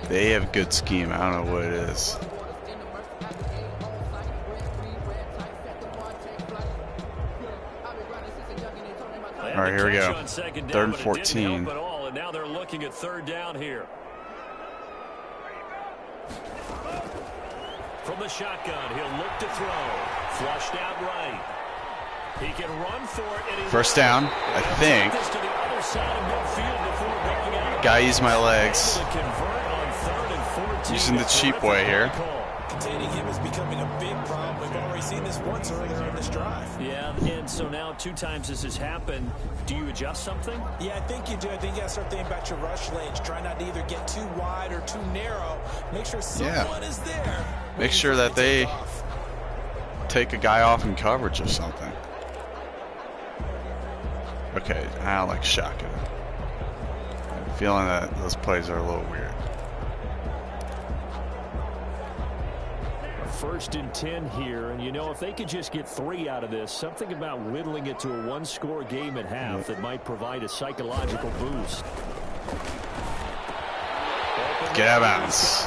Speaker 1: They have good scheme. I don't know what it is. All right, here we go. 3rd and 14.
Speaker 5: And now they're looking at 3rd down here. From the shotgun, he'll look to throw. Flushed out right. He can run for it. And
Speaker 1: First down, I think. Gotta use my legs. Using the cheap way here.
Speaker 6: Containing him is becoming a big problem. We've already seen this once earlier in this drive.
Speaker 5: Yeah, and so now 2 times this has happened. Do you adjust something?
Speaker 6: Yeah, I think you do. I think you got to start thinking about your rush lanes. Try not to either get too wide or too narrow. Make sure someone is there.
Speaker 1: Make sure that they take a guy off in coverage or something. Okay, I don't like shotgun. I'm feeling that those plays are a little weird.
Speaker 5: 1st and 10 here, and you know, if they could just get 3 out of this, something about whittling it to a one-score game at half that might provide a psychological boost.
Speaker 1: Get out of bounds.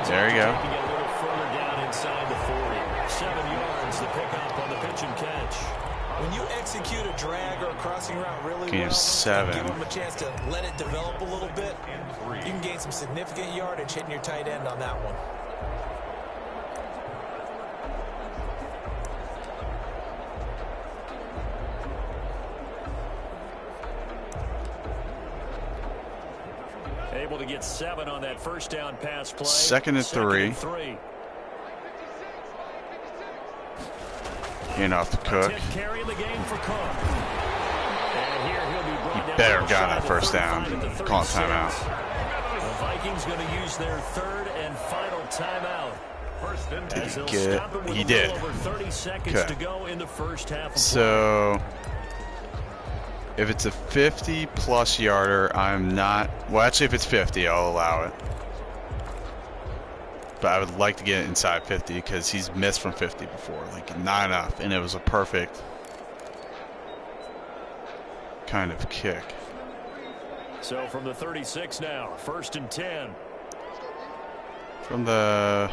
Speaker 1: There you go.
Speaker 5: A little further down inside the 40. 7 yards to pick up on the pitch and catch.
Speaker 6: When you execute a drag or a crossing route really
Speaker 1: Game
Speaker 6: well,
Speaker 1: 7.
Speaker 6: give them a chance to let it develop a little bit, you can gain some significant yardage hitting your tight end on that one.
Speaker 5: Able to get 7 on that first down pass play.
Speaker 1: 2nd and 3. In off the Cook.
Speaker 5: Carrying the game for Cook. And here he'll be brought down.
Speaker 1: Better got that first down. Call a timeout.
Speaker 5: The Vikings going to use their 3rd and final timeout.
Speaker 1: Did he get it? He did.
Speaker 5: Over 30 seconds to go in the first half.
Speaker 1: So if it's a 50-plus yarder, I'm not. Well, actually, if it's 50, I'll allow it. But I would like to get it inside 50 because he's missed from 50 before. Like, not enough. And it was a perfect kind of kick.
Speaker 5: So from the 36 now, 1st and 10.
Speaker 1: From the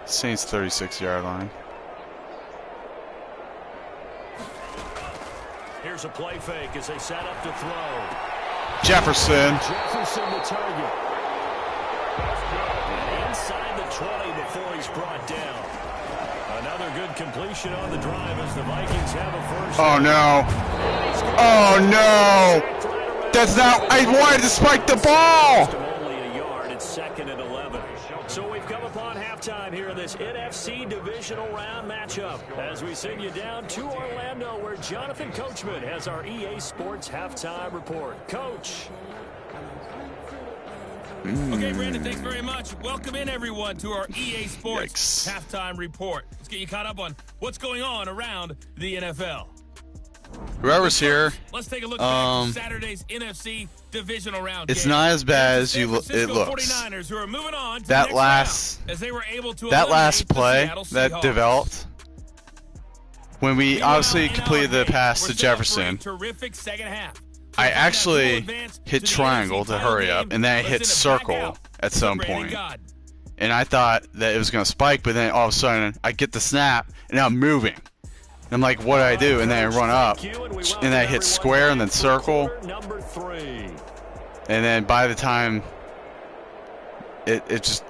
Speaker 1: Saints 36-yard line.
Speaker 5: Here's a play fake as they set up to throw.
Speaker 1: Jefferson.
Speaker 5: Jefferson the target. And inside the 20 before he's brought down. Another good completion on the drive as the Vikings have a first.
Speaker 1: Oh, no. Oh, no. That's not. I wanted to spike the ball.
Speaker 5: Only a yard. It's 2nd and 11. So we've come upon halftime here in this NFC Divisional round matchup as we send you down to Orlando where Jonathan Coachman has our EA Sports halftime report. Coach.
Speaker 7: Okay, Brandon, thanks very much. Welcome in, everyone, to our EA Sports halftime report. Let's get you caught up on what's going on around the NFL.
Speaker 1: Whoever's here,
Speaker 7: let's take a look at Saturday's NFC Divisional round.
Speaker 1: It's not as bad as it looks.
Speaker 7: 49ers, who are moving on to
Speaker 1: that
Speaker 7: the
Speaker 1: last
Speaker 7: round, as they were able to
Speaker 1: that last play
Speaker 7: that
Speaker 1: developed when we obviously completed the pass to Jefferson.
Speaker 7: Terrific second half.
Speaker 1: I actually hit triangle to hurry up, and then I hit circle at some point. And I thought that it was going to spike, but then all of a sudden I get the snap, and I'm moving. And I'm like, what do I do? And then I run up, and then I hit square and then circle. And then by the time it just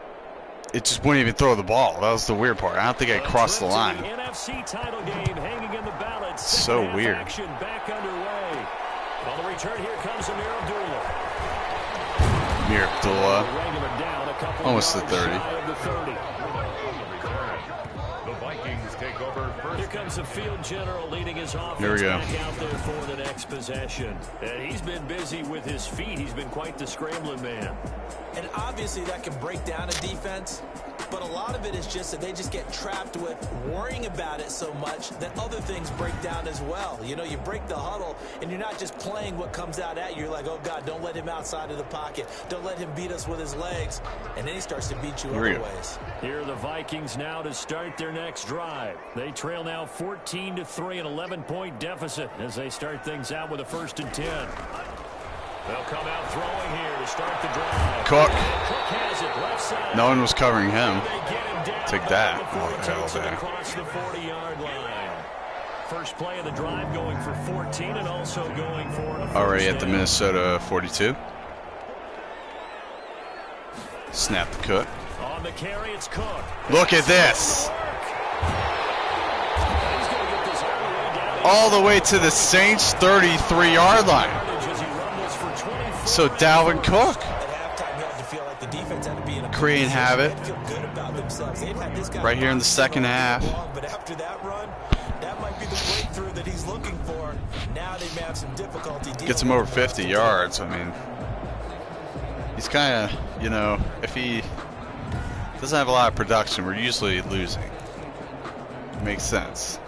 Speaker 1: it just wouldn't even throw the ball. That was the weird part. I don't think I crossed the line.
Speaker 5: NFC title game hanging in the balance.
Speaker 1: So weird.
Speaker 5: Action back underway. On the return, here comes Amir Abdullah.
Speaker 1: Amir Abdullah. Almost the 30.
Speaker 4: The Vikings take over first.
Speaker 5: Here comes the field general leading his offense
Speaker 1: Here we go.
Speaker 5: back out there for the next possession. And he's been busy with his feet. He's been quite the scrambling man.
Speaker 6: And obviously that can break down a defense, but a lot of it is just that they just get trapped with worrying about it so much that other things break down as well. You know, you break the huddle, and you're not just playing what comes out at you. You're like, oh, God, don't let him outside of the pocket. Don't let him beat us with his legs. And then he starts to beat you other ways.
Speaker 5: Here are the Vikings now to start their next drive. They trail now 14-3, an 11-point deficit as they start things out with a 1st and 10. They'll come out throwing here to start the drive.
Speaker 1: Cook.
Speaker 5: Has it left side.
Speaker 1: No one was covering him.
Speaker 5: Take
Speaker 1: that.
Speaker 5: Across the 40-yard line. First play of the drive going for 14 and also going for
Speaker 1: already at the Minnesota 42. Snap the Cook.
Speaker 5: On the carry, it's Cook.
Speaker 1: Look at this. All the way to the Saints 33-yard line. So Dalvin Cook creating havoc right here in the second half.
Speaker 6: But after that run, that might be the breakthrough that he's looking for. Now they may have some difficulty.
Speaker 1: Gets him over 50 yards. I mean, he's kind of, you know, if he doesn't have a lot of production, we're usually losing. Makes sense.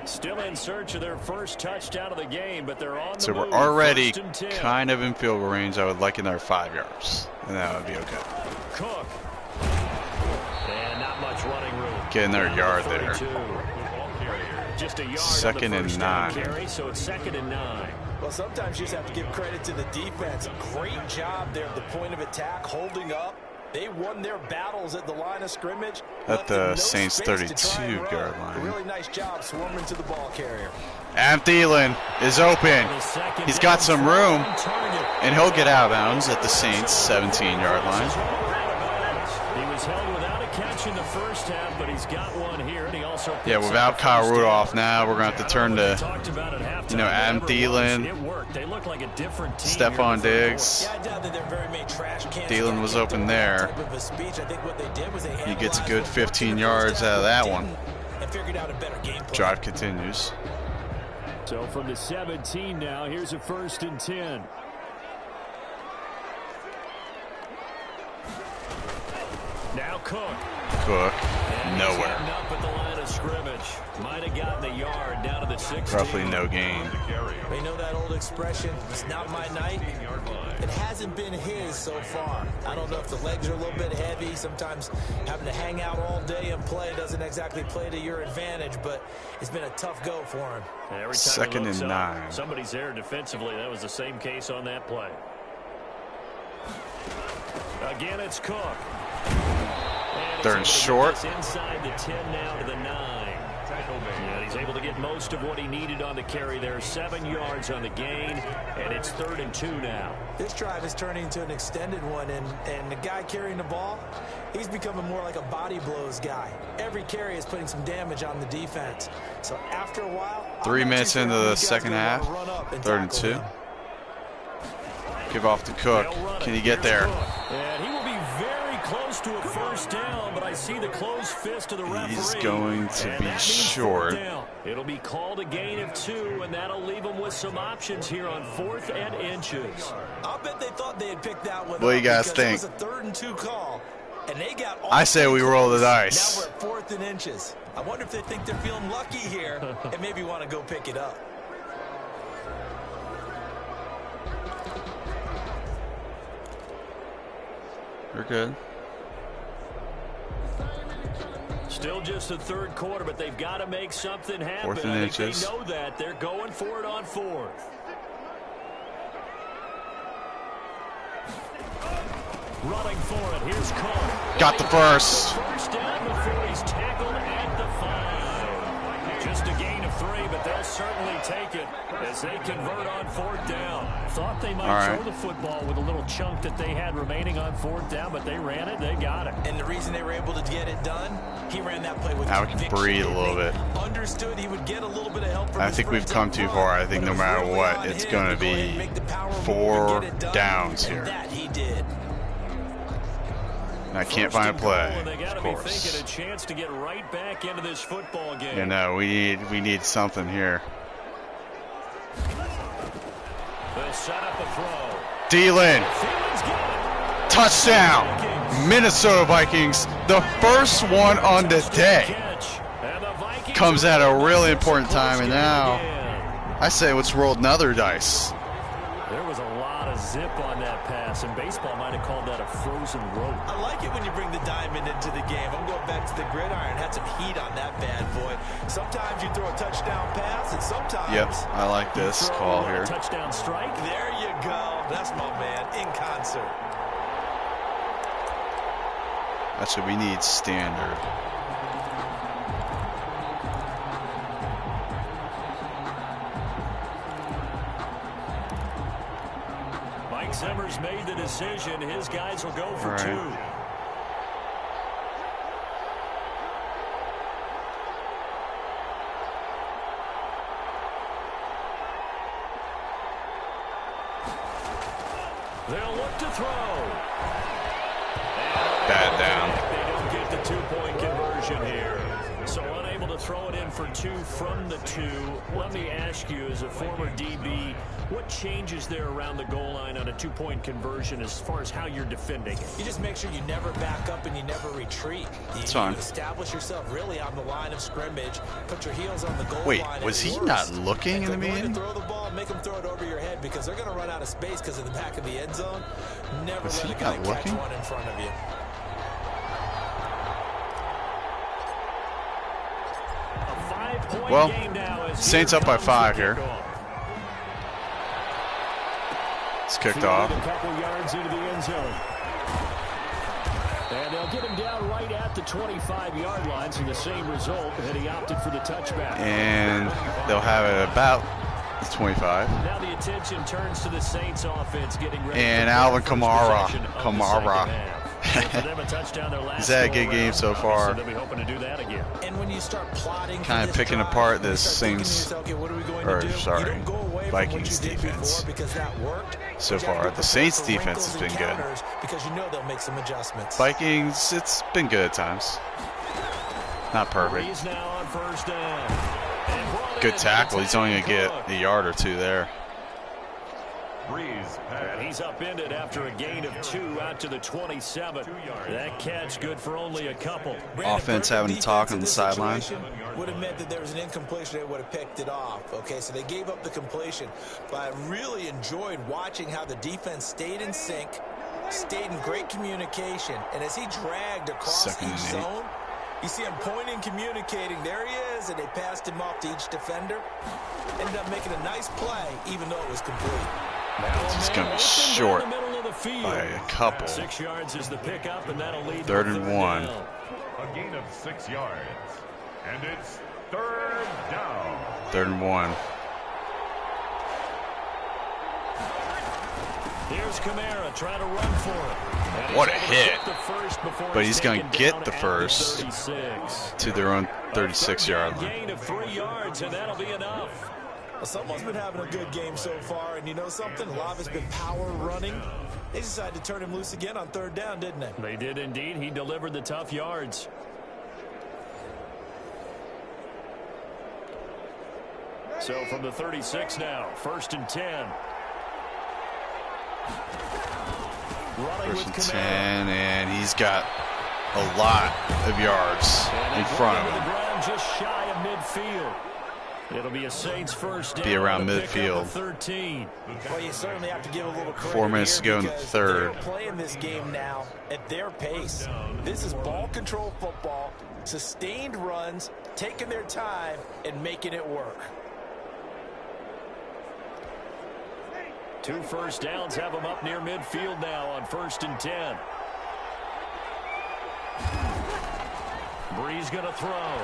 Speaker 5: Still in search of their first touchdown of the game, but they're on the
Speaker 1: So
Speaker 5: move.
Speaker 1: we're already kind of in field goal range. I would like another 5 yards, and that would be okay.
Speaker 5: Cook. And not much running room.
Speaker 1: Getting their yard there.
Speaker 5: Just a yard
Speaker 1: 2nd and 9.
Speaker 5: Carry, so it's 2nd and 9.
Speaker 6: Well, sometimes you just have to give credit to the defense. Great job there at the point of attack, holding up. They won their battles at the line of scrimmage.
Speaker 1: At the Saints 32-yard line.
Speaker 6: Really nice job swarming to the ball carrier.
Speaker 1: And Thielen is open. He's got some room, and he'll get out of bounds at the Saints 17-yard line.
Speaker 5: He was held without a catch in the first half, but he's got one here, and he also
Speaker 1: without Kyle Rudolph now, we're going to have to turn to, you know, Adam Thielen, Stephon Diggs. Thielen was open there. He gets a good 15 yards out of that one. Drive continues.
Speaker 5: So from the 17 now, here's a 1st and 10. Now Cook.
Speaker 1: Nowhere.
Speaker 5: Up at the line of scrimmage. Might have gotten a yard down to the 16.
Speaker 1: Roughly no gain.
Speaker 6: They know that old expression, it's not my night. It hasn't been his so far. I don't know if the legs are a little bit heavy. Sometimes having to hang out all day and play doesn't exactly play to your advantage, but it's been a tough go for him.
Speaker 5: Every time
Speaker 1: 2nd and 9.
Speaker 5: Somebody's there defensively. That was the same case on that play. Again, it's Cook.
Speaker 1: 3rd and short.
Speaker 5: Inside the 10 now to the 9. And he's able to get most of what he needed on the carry there. 7 yards on the gain, and it's 3rd and 2 now.
Speaker 6: This drive is turning into an extended one, and the guy carrying the ball, he's becoming more like a body blows guy. Every carry is putting some damage on the defense. So after a while,
Speaker 1: 3 minutes into the second half, 3rd and 2. Give off to Cook. Can he get there?
Speaker 5: And he will be very close to a 1st down, but I see the closed fist of the referee.
Speaker 1: He's going to be short.
Speaker 5: It'll be called a gain of 2, and that'll leave him with some options here on 4th and inches.
Speaker 6: I'll bet they thought they had picked that one.
Speaker 1: What do you guys think?
Speaker 6: It was a 3rd and 2 call, and they got all
Speaker 1: I say we roll the dice.
Speaker 6: Now we're at 4th and inches. I wonder if they think they're feeling lucky here and maybe want to go pick it up.
Speaker 1: We're good.
Speaker 5: Still just the 3rd quarter, but they've got to make something happen.
Speaker 1: 4th and
Speaker 5: I
Speaker 1: inches.
Speaker 5: think they know that. They're going for it on 4th. Running for it. Here's Cook.
Speaker 1: Got the first.
Speaker 5: First down before he's tackled at the 5. Just a gain of 3, but they'll certainly take it as they convert on 4th down. Thought they might throw the football with a little chunk that they had remaining on 4th down, but they ran it, they got it.
Speaker 6: And the reason they were able to get it done, he ran that play with
Speaker 1: now we can breathe a little bit.
Speaker 6: Understood he would get a little bit of help from
Speaker 1: I think we've come too far. I think no matter what, it's going to be 4 downs here.
Speaker 6: That he did.
Speaker 1: And I can't find a play, of course.
Speaker 5: Thinking a chance to get right back into this football game.
Speaker 1: You know, we need something here.
Speaker 5: They'll set up a throw.
Speaker 1: Thielen. Touchdown. Minnesota Vikings. The first one on the day. Comes at a really important time, and now I say let's roll another dice.
Speaker 5: There was a lot of zip on that pass, and baseball might have called that a frozen rope.
Speaker 6: I like it when you bring the diamond into the game. I'm going back to the gridiron. Had some heat on that bad boy. Sometimes you throw a touchdown pass, and sometimes...
Speaker 1: Yep, I like this call here.
Speaker 5: Touchdown strike.
Speaker 6: There you go. That's my man, in concert.
Speaker 1: That's what we need, standard.
Speaker 5: Zimmer's made the decision. His guys will go for 2. They'll look to throw.
Speaker 1: Bad down.
Speaker 5: They don't get the 2-point conversion here. So unable to throw it in for 2 from the 2. Let me ask you, as a former DB, what changes there around the goal line on a 2-point conversion as far as how you're defending?
Speaker 6: You just make sure you never back up and you never retreat. You establish yourself really on the line of scrimmage. Put your heels on the goal line.
Speaker 1: Wait, was he not looking in the beginning?
Speaker 6: Throw the ball, make them throw it over your head because they're going to run out of space because of the back of the end zone. Never let a guy catch one in front of you.
Speaker 1: Well, Saints up by 5 here. It's kicked off.
Speaker 5: A couple yards into the end zone. And they'll get him down right at the 25-yard line, so the same result, and he opted for the touchback.
Speaker 1: And they'll have it about the 25.
Speaker 5: Now the attention turns to the Saints offense getting ready.
Speaker 1: And Alvin Kamara.
Speaker 5: Is
Speaker 1: that a good game so far?
Speaker 5: They'll be hoping to do that again.
Speaker 6: And when you start plotting,
Speaker 1: kind of picking apart this Saints, Vikings defense. So far, the Saints defense has been good.
Speaker 6: Because you know they'll make some adjustments.
Speaker 1: Vikings, it's been good at times. Not perfect. Good tackle. He's only going to get a yard or 2 there.
Speaker 5: And he's upended after a gain of 2 out to the 27. That catch good for only a couple.
Speaker 1: Offense having to talk on the sideline.
Speaker 6: Would have meant that there was an incompletion. They would have picked it off. Okay, so they gave up the completion. But I really enjoyed watching how the defense stayed in sync, stayed in great communication, and as he dragged across each zone, you see him pointing, communicating. There he is, and they passed him off to each defender. Ended up making a nice play, even though it was complete.
Speaker 1: It's going to be short by a couple.
Speaker 5: 6 yards is the pickup, and that'll lead
Speaker 1: 3rd and 1.
Speaker 4: A gain of 6 yards, and it's 3rd down.
Speaker 1: 3rd and 1.
Speaker 5: Here's Kamara trying to run for it.
Speaker 1: What a hit. But he's going to get the first to their own 36-yard line.
Speaker 5: Gain of 3 yards, and that'll be enough.
Speaker 6: Well, someone's been having a good game so far, and you know something? A lot of it's been power running. They decided to turn him loose again on 3rd down, didn't they?
Speaker 5: They did indeed. He delivered the tough yards. So from the 36 now, 1st and 10. Running
Speaker 1: 1st and 10, and he's got a lot of yards in front of him.
Speaker 5: Just shy of midfield. It'll be a Saints first down.
Speaker 1: Be around midfield.
Speaker 5: 13.
Speaker 6: Well, you certainly have to give a little credit.
Speaker 1: 4 minutes to go in the 3rd.
Speaker 6: They're playing this game now at their pace. This is ball control football, sustained runs, taking their time, and making it work.
Speaker 5: 2 first downs have them up near midfield now on 1st and 10. Breeze going to throw.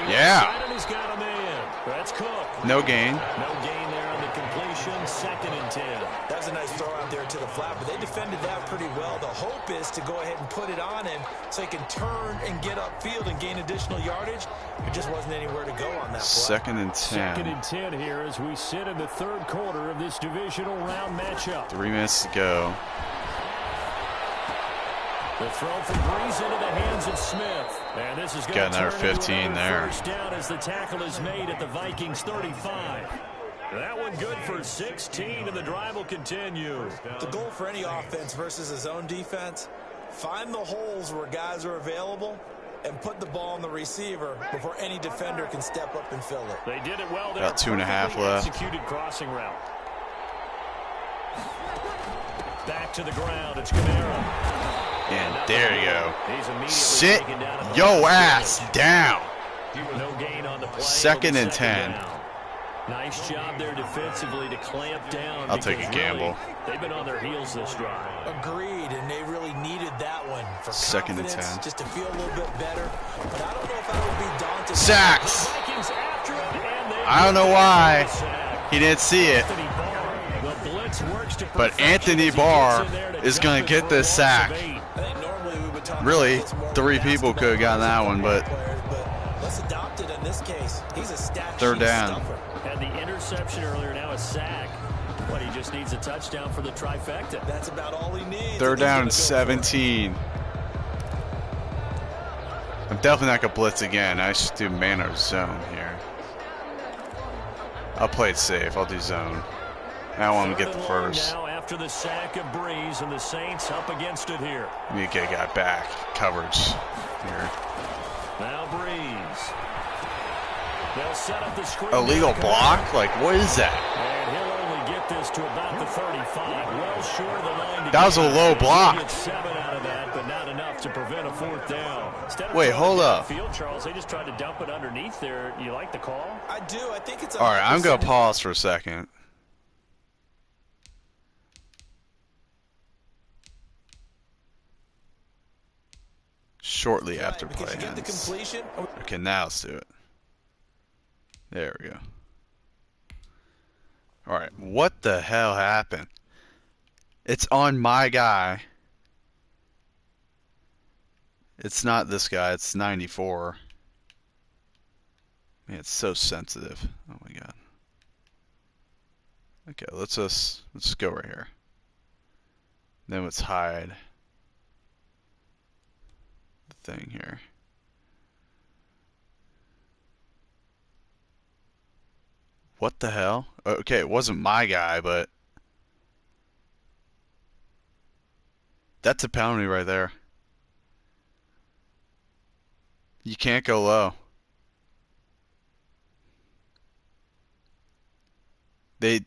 Speaker 1: Yeah.
Speaker 5: He's got a man. That's Cook.
Speaker 1: No gain.
Speaker 5: No gain there on the completion. 2nd and 10.
Speaker 6: That was a nice throw out there to the flat, but they defended that pretty well. The hope is to go ahead and put it on him so he can turn and get upfield and gain additional yardage. There just wasn't anywhere to go on that play.
Speaker 1: 2nd and 10.
Speaker 5: 2nd and 10 here as we sit in the 3rd quarter of this divisional round matchup.
Speaker 1: 3 minutes to go.
Speaker 5: The throw from Breeze into the hands of Smith. And this is going
Speaker 1: Got
Speaker 5: to
Speaker 1: another
Speaker 5: turn into
Speaker 1: 15
Speaker 5: another
Speaker 1: there.
Speaker 5: first down as the tackle is made at the Vikings 35. That one good for 16, and the drive will continue.
Speaker 6: The goal for any offense versus a zone defense, find the holes where guys are available and put the ball on the receiver before any defender can step up and fill it.
Speaker 5: They did it well there.
Speaker 1: About 2.5 left.
Speaker 5: Executed crossing route. Back to the ground. It's Kamara.
Speaker 1: And there you go.
Speaker 5: He's immediately
Speaker 1: Sit
Speaker 5: taken down at the
Speaker 1: yo
Speaker 5: line.
Speaker 1: ass down.
Speaker 5: No gain on the play.
Speaker 1: 2nd and 10.
Speaker 5: Down. Nice job there defensively to clamp down.
Speaker 1: I'll take a gamble.
Speaker 5: Really, they've been on their heels this drive.
Speaker 6: Agreed, and they really needed that one for
Speaker 1: 2nd and
Speaker 6: confidence,
Speaker 1: 10.
Speaker 6: just to feel a little bit better. But I don't know if I would be daunted.
Speaker 1: Sacks.
Speaker 5: Vikings after him, and they
Speaker 1: I don't know why he didn't see it,
Speaker 5: Anthony Barr, the blitz works to
Speaker 1: but
Speaker 5: perfection
Speaker 1: Anthony
Speaker 5: as he
Speaker 1: Barr
Speaker 5: gets in there to
Speaker 1: is going
Speaker 5: jump
Speaker 1: to get
Speaker 5: it
Speaker 1: this
Speaker 5: for a loss
Speaker 1: sack.
Speaker 5: of 8.
Speaker 6: I think normally we would talk
Speaker 1: Really,
Speaker 6: about this more
Speaker 1: 3
Speaker 6: in
Speaker 1: people could have gotten that one, but
Speaker 6: let's adopt it in this case. He's a stat
Speaker 1: 3rd
Speaker 6: sheet
Speaker 1: down.
Speaker 6: stuffer.
Speaker 5: Had the interception earlier, now a sack. But he just needs a touchdown for the trifecta.
Speaker 6: That's about all he needs.
Speaker 1: 3rd down and 17. I'm definitely not going to blitz again. I should do man or zone here. I'll play it safe. I'll do zone. I want to get the first.
Speaker 5: Now after the sack of Breeze, and the Saints up against it here.
Speaker 1: Need to get a guy back. Coverage here.
Speaker 5: Now Breeze. They'll set up the screen.
Speaker 1: Illegal block? Like, what is that?
Speaker 5: And he'll only get this to about the 35. Well short of the line.
Speaker 1: That was a low block.
Speaker 5: Get 7 out of that, but not enough to prevent a 4th down.
Speaker 1: Wait, hold up.
Speaker 5: Field, Charles, they just tried to dump it underneath there. You like the call?
Speaker 6: I do. I think it's.
Speaker 1: All right, I'm going to pause for a second. Shortly after play ends. Okay, now let's do it. There we go. All right, what the hell happened? It's on my guy. It's not this guy. It's 94. Man, it's so sensitive. Oh my god. Okay, let's just go right here. Then let's hide the thing here. What the hell? Okay, it wasn't my guy, but that's a penalty right there. You can't go low. They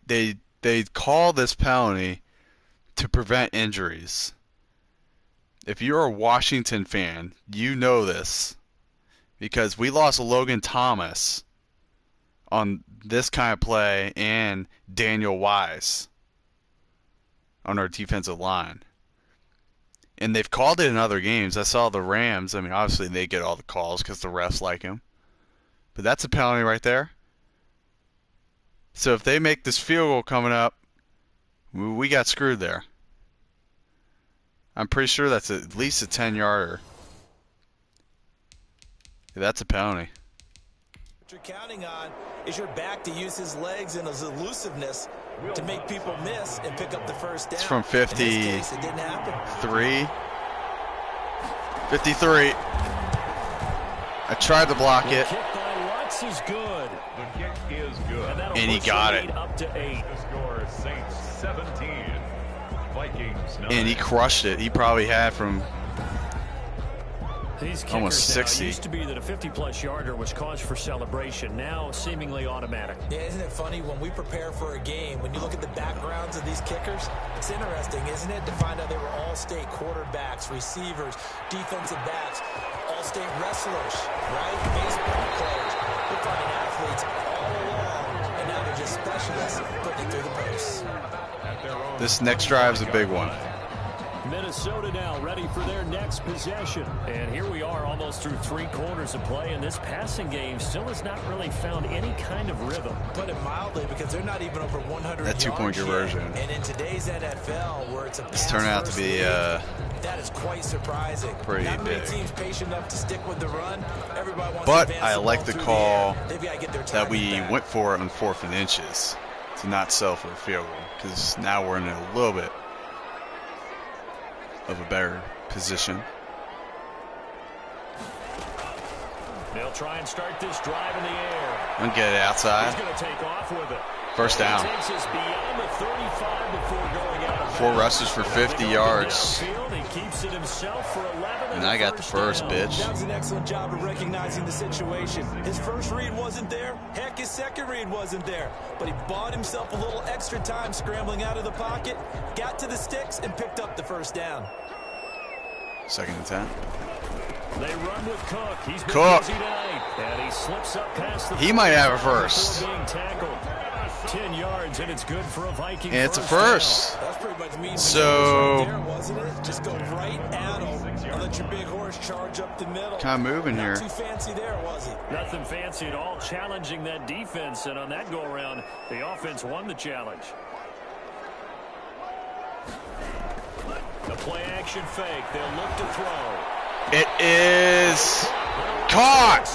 Speaker 1: call this penalty to prevent injuries. If you're a Washington fan, you know this because we lost Logan Thomas on this kind of play and Daniel Wise on our defensive line. And they've called it in other games. I saw the Rams. I mean, obviously they get all the calls because the refs like him. But that's a penalty right there. So if they make this field goal coming up, we got screwed there. I'm pretty sure that's at least a 10-yarder. That's a penalty.
Speaker 6: What you're counting on is your back to use his legs and his elusiveness to make people miss and pick up the first down.
Speaker 1: It's from 53.
Speaker 6: In this case, it didn't happen.
Speaker 1: 53. I tried to block it.
Speaker 5: The kick by Lutz is good.
Speaker 4: The kick is good.
Speaker 1: And he got it.
Speaker 5: Up to 8.
Speaker 4: The score is Saints 17, Vikings 9.
Speaker 1: And he crushed it. He probably had from
Speaker 5: These
Speaker 1: almost
Speaker 5: kickers
Speaker 1: 60.
Speaker 5: Now, it used to be that a 50-plus yarder was cause for celebration. Now, seemingly automatic.
Speaker 6: Yeah, isn't it funny when we prepare for a game, when you look at the backgrounds of these kickers, it's interesting, isn't it, to find out they were all-state quarterbacks, receivers, defensive backs, all-state wrestlers, right? Baseball players. We're finding athletes all along, and now they're just specialists putting it through the posts.
Speaker 1: This next drive is a big one.
Speaker 5: Minnesota now ready for their next possession. And here we are almost through 3 quarters of play, and this passing game still has not really found any kind of rhythm.
Speaker 6: Put it mildly, because they're not even over 100
Speaker 1: that 2-point conversion.
Speaker 6: And in today's NFL, where it's a
Speaker 1: this turned out to be
Speaker 6: that is quite surprising.
Speaker 1: Pretty
Speaker 6: not many
Speaker 1: big.
Speaker 6: teams patient enough to stick with the run. Everybody wants
Speaker 1: but
Speaker 6: to
Speaker 1: I like the call that we
Speaker 6: back.
Speaker 1: went for it on 4th and inches to not settle for a field goal, because now we're in a little bit of a better position.
Speaker 5: They'll try and start this drive in the air.
Speaker 1: And get it outside.
Speaker 5: He's going to take off with it.
Speaker 1: First down.
Speaker 5: He takes us beyond the 35 before going out.
Speaker 1: 4 rushes for 50 yards.
Speaker 5: He keeps it himself for 11.
Speaker 1: And I got the first, bitch.
Speaker 6: That was an excellent job of recognizing the situation. His first read wasn't there. Heck, his second read wasn't there. But he bought himself a little extra time scrambling out of the pocket, got to the sticks, and picked up the first down.
Speaker 1: 2nd and 10.
Speaker 5: They run with Cook. He's been
Speaker 1: Cook.
Speaker 5: busy tonight. And he slips up past the
Speaker 1: He might have a first.
Speaker 5: before being tackled. 10 yards, and it's good for a Viking.
Speaker 1: And it's a first.
Speaker 6: That's pretty much mean.
Speaker 1: So
Speaker 6: right there, wasn't it? Just go right at him and let your big horse charge up the middle.
Speaker 1: kind of moving here.
Speaker 6: Not too fancy there, was he?
Speaker 5: Nothing fancy at all, challenging that defense, and on that go-around, the offense won the challenge. The play-action fake. They'll look to throw.
Speaker 1: It is caught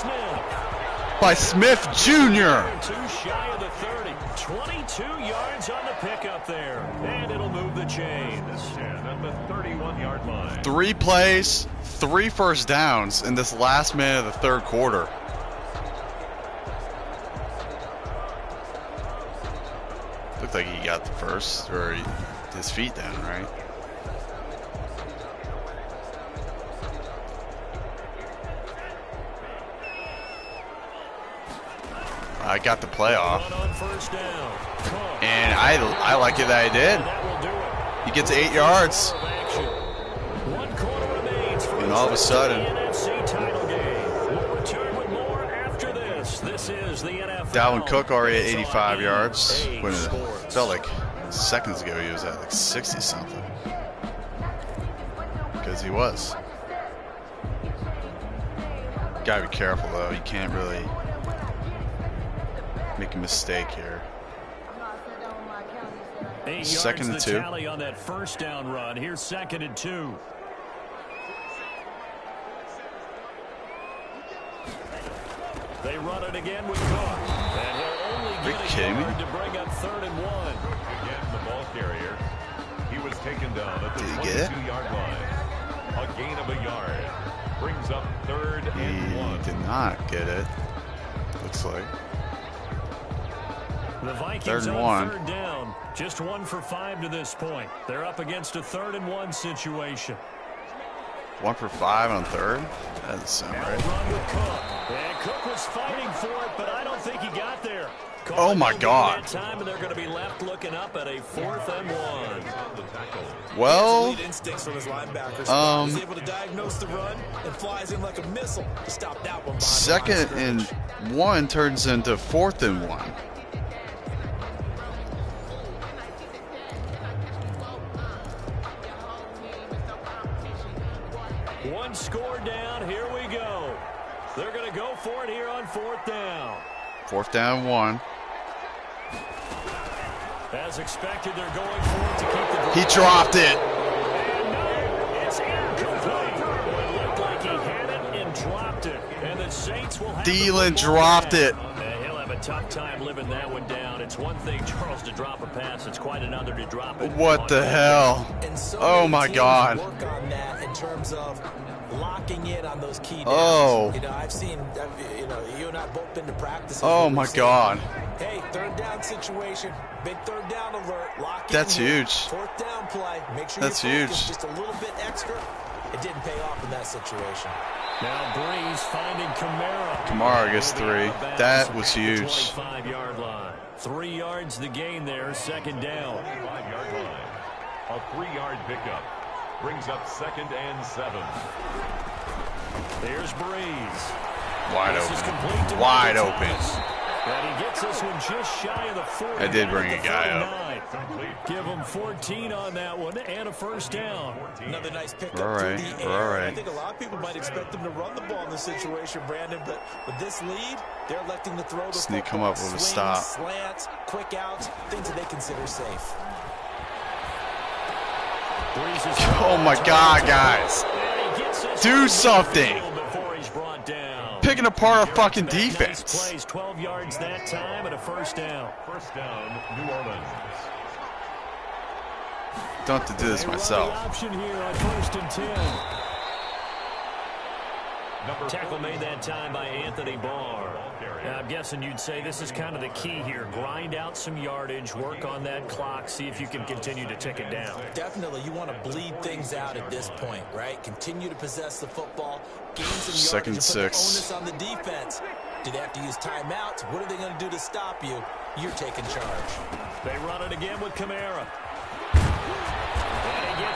Speaker 1: by Smith Jr.
Speaker 5: Too shy of the 30. 22 yards on the pickup there, and it'll move the chains.
Speaker 4: At the 31-yard line.
Speaker 1: 3 plays, 3 first downs in this last minute of the 3rd quarter. Looked like he got the first, or his feet down, right? I got the playoff, and I like it that I did. He gets 8 yards, and all of a sudden, Dalvin Cook already at 85 yards. When it felt like seconds ago he was at like 60 something, because he was. Gotta be careful though. You can't really make a mistake here. 2nd and 2.
Speaker 5: Tally on that first down run. Here's 2nd and 2. They run it again with Cook. And he'll only get a yard to bring up 3rd and 1.
Speaker 4: Again, the ball carrier. He was taken down at the 22-yard line. A gain of a yard. Brings up 3rd and 1.
Speaker 1: He did not get it. Looks like.
Speaker 5: The Vikings
Speaker 1: 3rd and
Speaker 5: on
Speaker 1: 1.
Speaker 5: 3rd down. Just 1 for 5 to this point. They're up against a 3rd and 1 situation.
Speaker 1: 1 for 5 on 3rd? That doesn't sound
Speaker 5: Now
Speaker 1: right.
Speaker 5: run with Cook. And Cook was fighting for it, but I don't think he got there.
Speaker 1: Oh my God.
Speaker 5: That time, and they're going to be left looking up at a 4th and 1.
Speaker 1: Well,
Speaker 6: Lead instincts from his linebackers. He's able to diagnose the run and flies in like a missile to stop that one.
Speaker 1: 2nd and 1 turns into 4th and 1.
Speaker 5: One score down. Here we go. They're going to go for it here on 4th down.
Speaker 1: 4th down 1.
Speaker 5: As expected, they're going for it to keep the drive.
Speaker 1: He dropped it.
Speaker 5: And no, it's incomplete. It looked like he had it and dropped it. And the Saints will have
Speaker 1: Thielen dropped it.
Speaker 5: And he'll have a tough time living that one down. It's one thing, Charles, to drop a pass. It's quite another to drop it.
Speaker 1: What the hell? Oh my God.
Speaker 6: Work on that in terms of locking in on those key downs.
Speaker 1: Oh.
Speaker 6: You know, I've seen, you know, you and I both been to practice.
Speaker 1: Oh my God.
Speaker 6: Hey, 3rd down situation, big 3rd down alert. Lock
Speaker 1: That's
Speaker 6: in here.
Speaker 1: huge.
Speaker 6: 4th down play. Make sure
Speaker 1: That's
Speaker 6: you focus
Speaker 1: huge.
Speaker 6: just a little bit extra. It didn't pay off in that situation.
Speaker 5: Now Breeze finding Kamara.
Speaker 1: Kamara gets 3. That was huge.
Speaker 5: 25-yard line. 3 yards the gain there. 2nd down.
Speaker 4: 25-yard line. A 3-yard pickup. Brings up 2nd and 7.
Speaker 5: There's Breeze.
Speaker 1: Wide
Speaker 5: This is complete to
Speaker 1: open. Wide
Speaker 5: Michael
Speaker 1: open.
Speaker 5: Thomas. And he gets this one just shy of the 40.
Speaker 1: I did bring a guy up.
Speaker 5: Give him 14 on that one and a first down.
Speaker 6: Another nice pickup
Speaker 1: All right,
Speaker 6: through the air.
Speaker 1: all right.
Speaker 6: I think a lot of people might expect them to run the ball in this situation, Brandon, but with this lead, they're electing to throw the
Speaker 1: Sneak
Speaker 6: football.
Speaker 1: come up with a
Speaker 6: Swings,
Speaker 1: stop.
Speaker 6: slants, quick outs, things that they consider safe.
Speaker 1: Oh my God, guys. Do something. Picking apart our fucking defense.
Speaker 5: Plays 12 yards that time and a first down.
Speaker 4: First down, New Orleans.
Speaker 1: Don't have to do this myself.
Speaker 5: Option here on 1st and 10. Tackle made that time by Anthony Barr. I'm guessing you'd say this is kind of the key here. Grind out some yardage, work on that clock, see if you can continue to tick it down.
Speaker 6: Definitely, you want to bleed things out at this point, right? Continue to possess the football, gain some yardage,
Speaker 1: Second
Speaker 6: and put
Speaker 1: six.
Speaker 6: the onus on the defense. Do they have to use timeouts? What are they going to do to stop you? You're taking charge.
Speaker 5: They run it again with Kamara.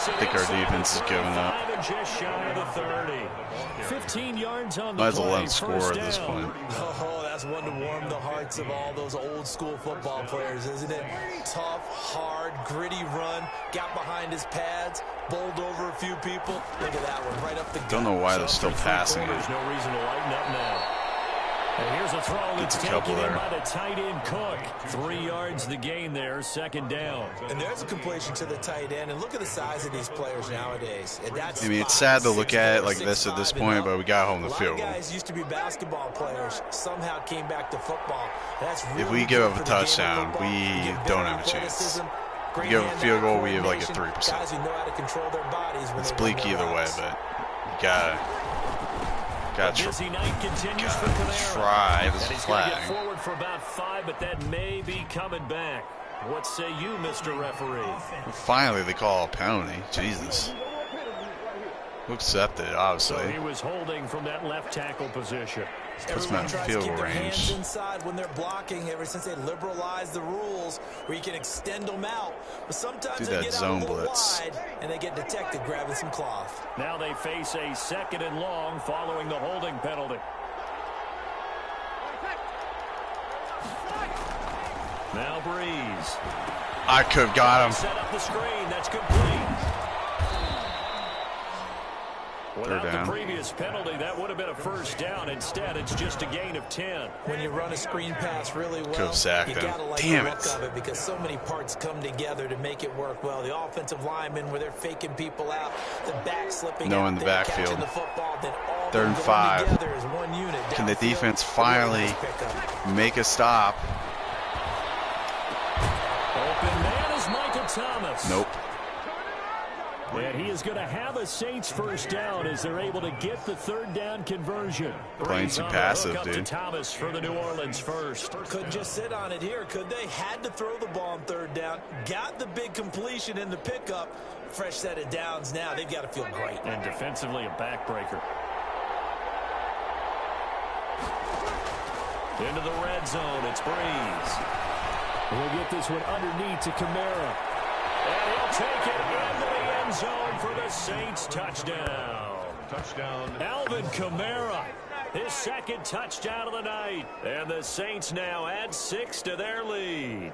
Speaker 1: I think our defense is giving up.
Speaker 5: Just shy of the 30. 15 yards on the
Speaker 1: Might as well
Speaker 5: play.
Speaker 1: let them score at this point.
Speaker 6: Oh, that's one to warm the hearts of all those old school football players, isn't it? Tough, hard, gritty run, got behind his pads, bowled over a few people. Look at that one, right up the gut.
Speaker 1: Don't know why they're still passing
Speaker 5: There's
Speaker 1: it.
Speaker 5: no reason to lighten up now. And here's a throw that's
Speaker 1: Gets a couple
Speaker 5: taken in
Speaker 1: there.
Speaker 5: by the tight end Cook. 3 yards the gain there, second down.
Speaker 6: And there's a completion to the tight end. And look at the size of these players nowadays. And that's
Speaker 1: I mean, it's sad to look at it like this at this point, but we got home the field
Speaker 6: A lot
Speaker 1: goal.
Speaker 6: of guys used to be basketball players, somehow came back to football. That's really
Speaker 1: If we give up a
Speaker 6: good for the game of
Speaker 1: touchdown,
Speaker 6: football.
Speaker 1: we
Speaker 6: You get
Speaker 1: don't
Speaker 6: better
Speaker 1: have a chance.
Speaker 6: athleticism, great
Speaker 1: give up a
Speaker 6: hand-eye
Speaker 1: field goal, we have like a
Speaker 6: coordination,
Speaker 1: 3%.
Speaker 6: Guys who know how to control their bodies when
Speaker 1: It's
Speaker 6: they
Speaker 1: bleak
Speaker 6: run their
Speaker 1: either way,
Speaker 6: routes.
Speaker 1: but you gotta
Speaker 5: Busy night continues for Kamara.
Speaker 1: try this
Speaker 5: And he's going to get
Speaker 1: flag.
Speaker 5: forward for about 5, but that may be coming back. What say you, Mr. Referee?
Speaker 1: Finally, they call a penalty. Jesus. Who accepted,
Speaker 5: So
Speaker 1: obviously.
Speaker 5: he was holding from that left tackle position.
Speaker 1: Puts them
Speaker 6: Everyone
Speaker 1: out
Speaker 6: tries
Speaker 1: of
Speaker 6: to
Speaker 1: field
Speaker 6: keep
Speaker 1: goal
Speaker 6: their hands
Speaker 1: range.
Speaker 6: inside when they're blocking ever since they liberalized the rules where you can extend them out. But sometimes
Speaker 1: Do
Speaker 6: they
Speaker 1: that
Speaker 6: get
Speaker 1: zone
Speaker 6: out a little
Speaker 1: blitz.
Speaker 6: wide and they get detected grabbing some cloth.
Speaker 5: Now they face a 2nd and long following the holding penalty. Now Breeze.
Speaker 1: I could have got him.
Speaker 5: Set up the screen. That's complete. Without
Speaker 1: down.
Speaker 5: the previous penalty, that would have been a first down. Instead, it's just a gain of 10.
Speaker 6: When you run a screen pass really well,
Speaker 1: Could've sacked
Speaker 6: you
Speaker 1: him.
Speaker 6: gotta like
Speaker 1: Damn
Speaker 6: the look
Speaker 1: it.
Speaker 6: of it because so many parts come together to make it work well. The offensive linemen where they're faking people out, the back slipping
Speaker 1: No
Speaker 6: out
Speaker 1: in the
Speaker 6: there,
Speaker 1: backfield.
Speaker 6: catching the football, then all
Speaker 1: 3rd
Speaker 6: them
Speaker 1: and
Speaker 6: going
Speaker 1: 5.
Speaker 6: together as one unit.
Speaker 1: Can the
Speaker 6: Downfield,
Speaker 1: defense
Speaker 6: a really
Speaker 1: finally
Speaker 6: nice pickup.
Speaker 1: make a stop?
Speaker 5: Open man is Michael Thomas.
Speaker 1: Nope.
Speaker 5: And he is going to have a Saints first down as they're able to get the 3rd down conversion.
Speaker 1: Playing
Speaker 5: Breeze
Speaker 1: too
Speaker 5: on the
Speaker 1: passive,
Speaker 5: hook up
Speaker 1: dude.
Speaker 5: to Thomas for the New Orleans first.
Speaker 6: Couldn't just sit on it here, could they? Had to throw the ball on 3rd down. Got the big completion in the pickup. Fresh set of downs now. They've got to feel great.
Speaker 5: And defensively, a backbreaker. Into the red zone, it's Breeze. We'll get this one underneath to Kamara. And he'll take it into the end zone for the Saints touchdown.
Speaker 4: Touchdown.
Speaker 5: Alvin Kamara, his 2nd touchdown of the night. And the Saints now add 6 to their lead.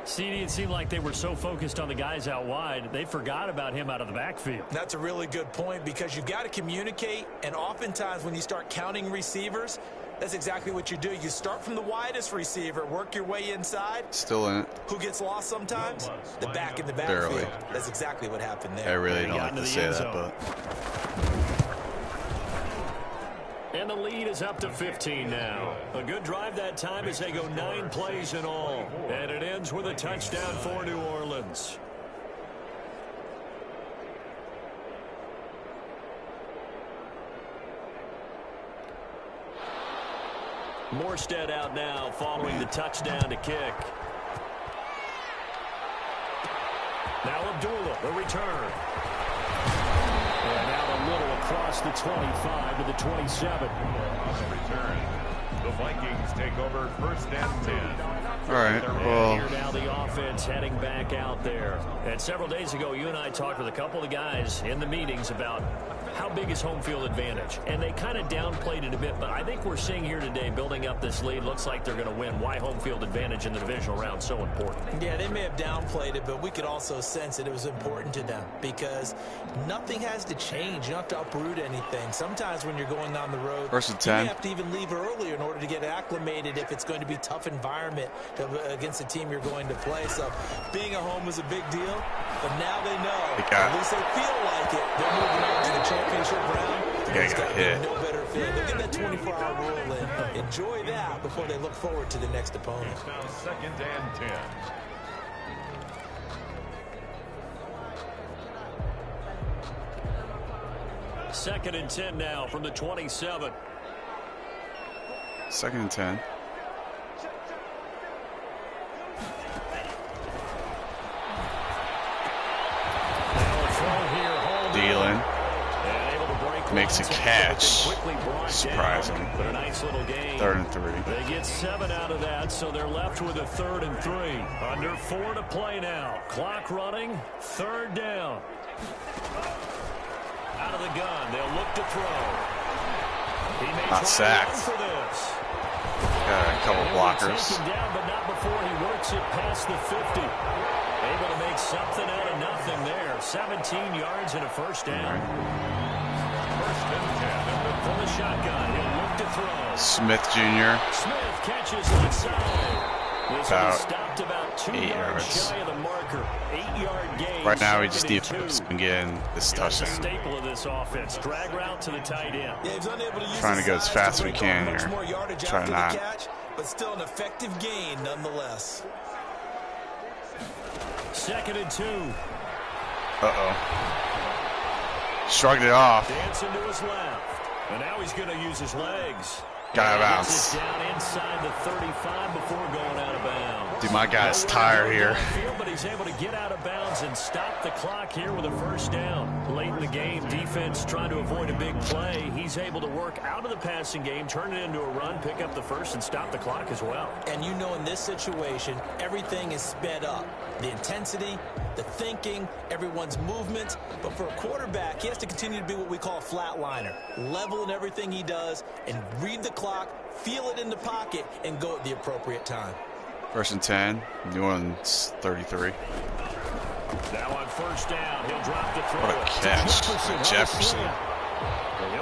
Speaker 5: CD, it seemed like they were so focused on the guys out wide, they forgot about him out of the backfield.
Speaker 6: That's a really good point because you've got to communicate, and oftentimes when you start counting receivers, that's exactly what you do. You start from the widest receiver, work your way inside.
Speaker 1: Still in it.
Speaker 6: Who gets lost sometimes? The back in the
Speaker 1: Barely.
Speaker 6: backfield. That's exactly what happened
Speaker 1: I
Speaker 6: there.
Speaker 1: really
Speaker 5: He
Speaker 1: don't
Speaker 5: got
Speaker 1: like
Speaker 5: into
Speaker 1: to
Speaker 5: the
Speaker 1: say
Speaker 5: end
Speaker 1: that,
Speaker 5: zone.
Speaker 1: but
Speaker 5: And the lead is up to 15 now. A good drive that time as they go 9 plays in all. And it ends with a touchdown for New Orleans. Morstead out now following the touchdown to kick. Now Abdullah, the return. And out a little across the 25 to the 27.
Speaker 4: On the return, the Vikings take over 1st and 10.
Speaker 1: all right.
Speaker 5: And
Speaker 1: Well,
Speaker 5: here now the offense heading back out there. And several days ago, you and I talked with a couple of guys in the meetings about how big is home field advantage? And they kind of downplayed it a bit, but I think we're seeing here today, building up this lead, looks like they're going to win. Why home field advantage in the divisional round so important?
Speaker 6: Yeah, they may have downplayed it, but we could also sense that it was important to them because nothing has to change. You don't have to uproot anything. Sometimes when you're going on the road, you may have to even leave earlier in order to get acclimated if it's going to be a tough environment against the team you're going to play. So being at home was a big deal, but now they know, at least they feel like it. They're moving on to the championship round. It's got to be no better feeling. They'll get that 24-hour rule in. Enjoy that before they look forward to the next opponent.
Speaker 4: It's now 2nd and 10.
Speaker 5: Second and 10 now from the 27.
Speaker 1: 2nd and 10. Dealing. Makes a catch. Surprising.
Speaker 5: But a nice little game.
Speaker 1: 3rd and 3.
Speaker 5: They get 7 out of that, so they're left with a 3rd and 3. Under 4 to play now. Clock running. 3rd down. Out of the gun. They'll look to throw. He may
Speaker 1: not sacked.
Speaker 5: For this.
Speaker 1: Got a couple blockers.
Speaker 5: Taken down, but not before he works it past the 50. Able to make something out of nothing there. 17 yards and a 1st down. 1st and 10. From the shotgun, he'll look to throw.
Speaker 1: Smith Jr.
Speaker 5: Smith catches inside. This
Speaker 1: about
Speaker 5: stopped about 2 yards shy of the marker. 8-yard gain.
Speaker 1: Right now, we just need to begin this touchdown.
Speaker 5: Staple of this offense. Drag route to the tight end.
Speaker 6: Yeah, he's unable to use
Speaker 1: trying to go as fast as we can here. Try not.
Speaker 6: Catch, but still an effective gain nonetheless.
Speaker 5: 2nd and 2.
Speaker 1: Shrugged it off.
Speaker 5: Dancing to his left. And now he's going to use his legs.
Speaker 1: Got out of bounds.
Speaker 5: Down inside the 35 before going out of bounds.
Speaker 1: Dude, my guy's tired here.
Speaker 5: But he's able to get out of bounds and stop the clock here with a 1st down. Late in the game, defense trying to avoid a big play. He's able to work out of the passing game, turn it into a run, pick up the 1st, and stop the clock as well.
Speaker 6: And you know, in this situation, everything is sped up. The intensity, the thinking, everyone's movement. But for a quarterback, he has to continue to be what we call a flatliner. Level in everything he does and read the clock, feel it in the pocket, and go at the appropriate time.
Speaker 1: 1st and 10. New Orleans 33.
Speaker 5: Now on 1st down, he'll drop the throw.
Speaker 1: What a catch. Jefferson.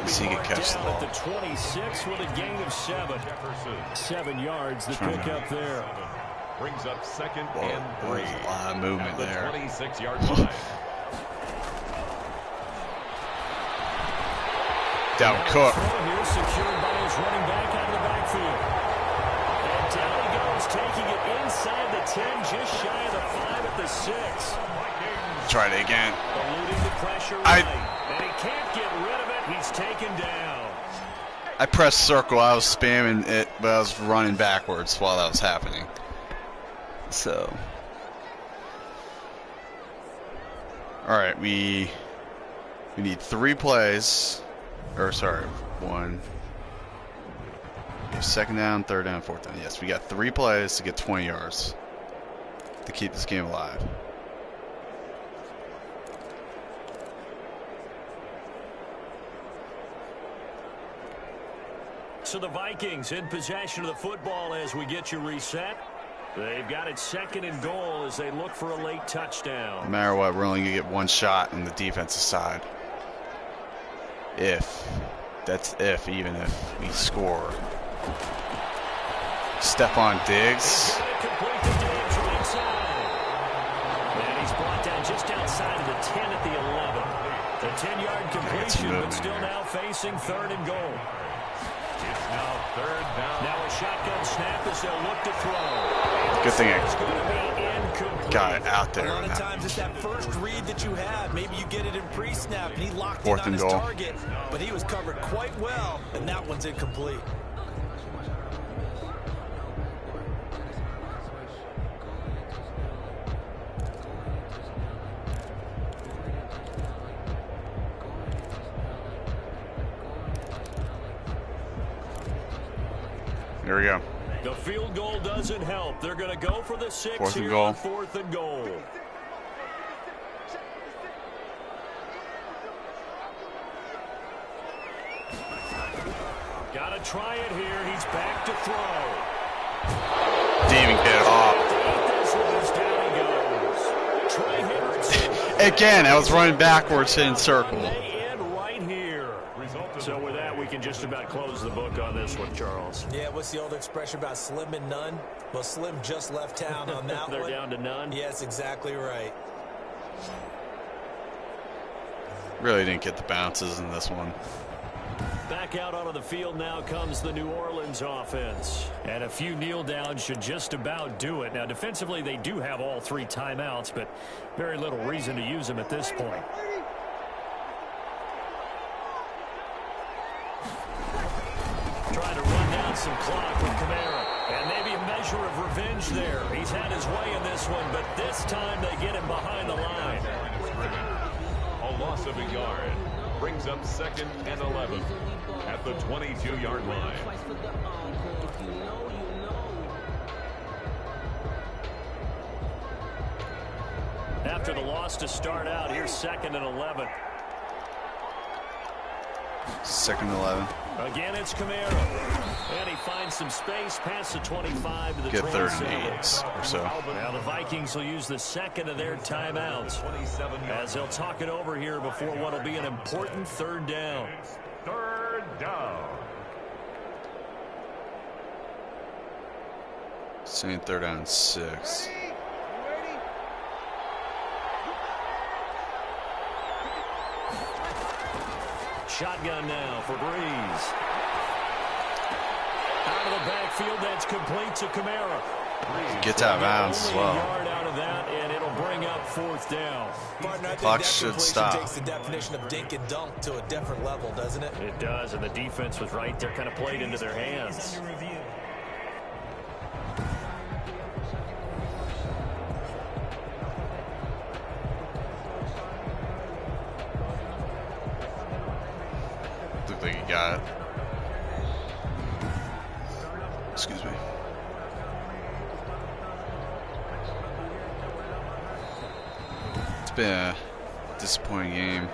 Speaker 1: Does he can catch the ball?
Speaker 5: At the 26 with a gain of 7. 7 yards, the pick up there.
Speaker 4: Brings up 2nd and 3.
Speaker 1: A lot of movement there.
Speaker 4: 26-yard line.
Speaker 1: Down Cook.
Speaker 5: Here secured by his running back out of the backfield. And down he goes, taking it inside the 10, just shy of the 5 at the 6.
Speaker 1: Try it again.
Speaker 5: Eluding the pressure right. And he can't get rid of it. He's taken down.
Speaker 1: I pressed circle. I was spamming it, but I was running backwards while that was happening. So, all right, we need 3 plays, or sorry, 1. 2nd down, 3rd down, 4th down. Yes, we got 3 plays to get 20 yards to keep this game alive.
Speaker 5: So the Vikings in possession of the football as we get you reset. They've got it 2nd and goal as they look for a late touchdown.
Speaker 1: No matter what, we're only going to get 1 shot on the defensive side. Even if we score. Stephon Diggs.
Speaker 5: And he's brought down just outside of the 10 at the 11. The 10-yard completion, but still now facing 3rd and goal.
Speaker 4: It's now 3rd down.
Speaker 5: Now a shotgun snap as they'll look to throw.
Speaker 1: Good thing I got it out there.
Speaker 6: A lot of times it's that first read that you have. Maybe you get it in pre-snap and he locked in on his target, but he was covered quite well, and that one's incomplete.
Speaker 1: Here we go.
Speaker 5: The field goal doesn't help. They're going to go for the 6
Speaker 1: 4th and
Speaker 5: here
Speaker 1: goal.
Speaker 5: on 4th and goal. to try it here. He's back to throw.
Speaker 1: Didn't even get it off. Again, I was running backwards in circle.
Speaker 5: Right here. So with that, we can just about close the book on this one, Charles.
Speaker 6: Yeah, what's the old expression about slim and none? Well, Slim just left town on that
Speaker 5: They're
Speaker 6: one.
Speaker 5: down to none?
Speaker 6: Yes, exactly right.
Speaker 1: Really didn't get the bounces in this one.
Speaker 5: Back out onto the field now comes the New Orleans offense. And a few kneel downs should just about do it. Now, defensively, they do have all 3 timeouts, but very little reason to use them at this point. Trying to run down some clock with Kamara. And maybe a measure of revenge there. He's had his way in this one, but this time they get him behind the line.
Speaker 4: A loss of a yard brings up 2nd and 11 at the 22-yard line.
Speaker 5: After the loss to start out, here's 2nd and 11.
Speaker 1: 2nd and 11.
Speaker 5: Again, it's Kamara. And he finds some space past the 25 to the
Speaker 1: Get 3rd
Speaker 5: 27.
Speaker 1: and 8 or so.
Speaker 5: Now the Vikings will use the 2nd of their timeouts as they'll talk it over here before what will be an important 3rd down.
Speaker 4: 3rd down.
Speaker 1: Saying 3rd down and 6.
Speaker 5: Shotgun now for Breeze. Out of the backfield, that's complete to Kamara.
Speaker 1: Gets out of bounds as well.
Speaker 5: A yard out of that, and it'll bring up 4th down.
Speaker 6: Partner, I think
Speaker 1: Clock
Speaker 6: that
Speaker 1: should
Speaker 6: completion
Speaker 1: stop.
Speaker 6: takes the definition of dink and dunk to a different level, doesn't it?
Speaker 5: It does, and the defense was right there, kind of played into their hands.
Speaker 1: Looked like he got it. Excuse me. It's been a disappointing game.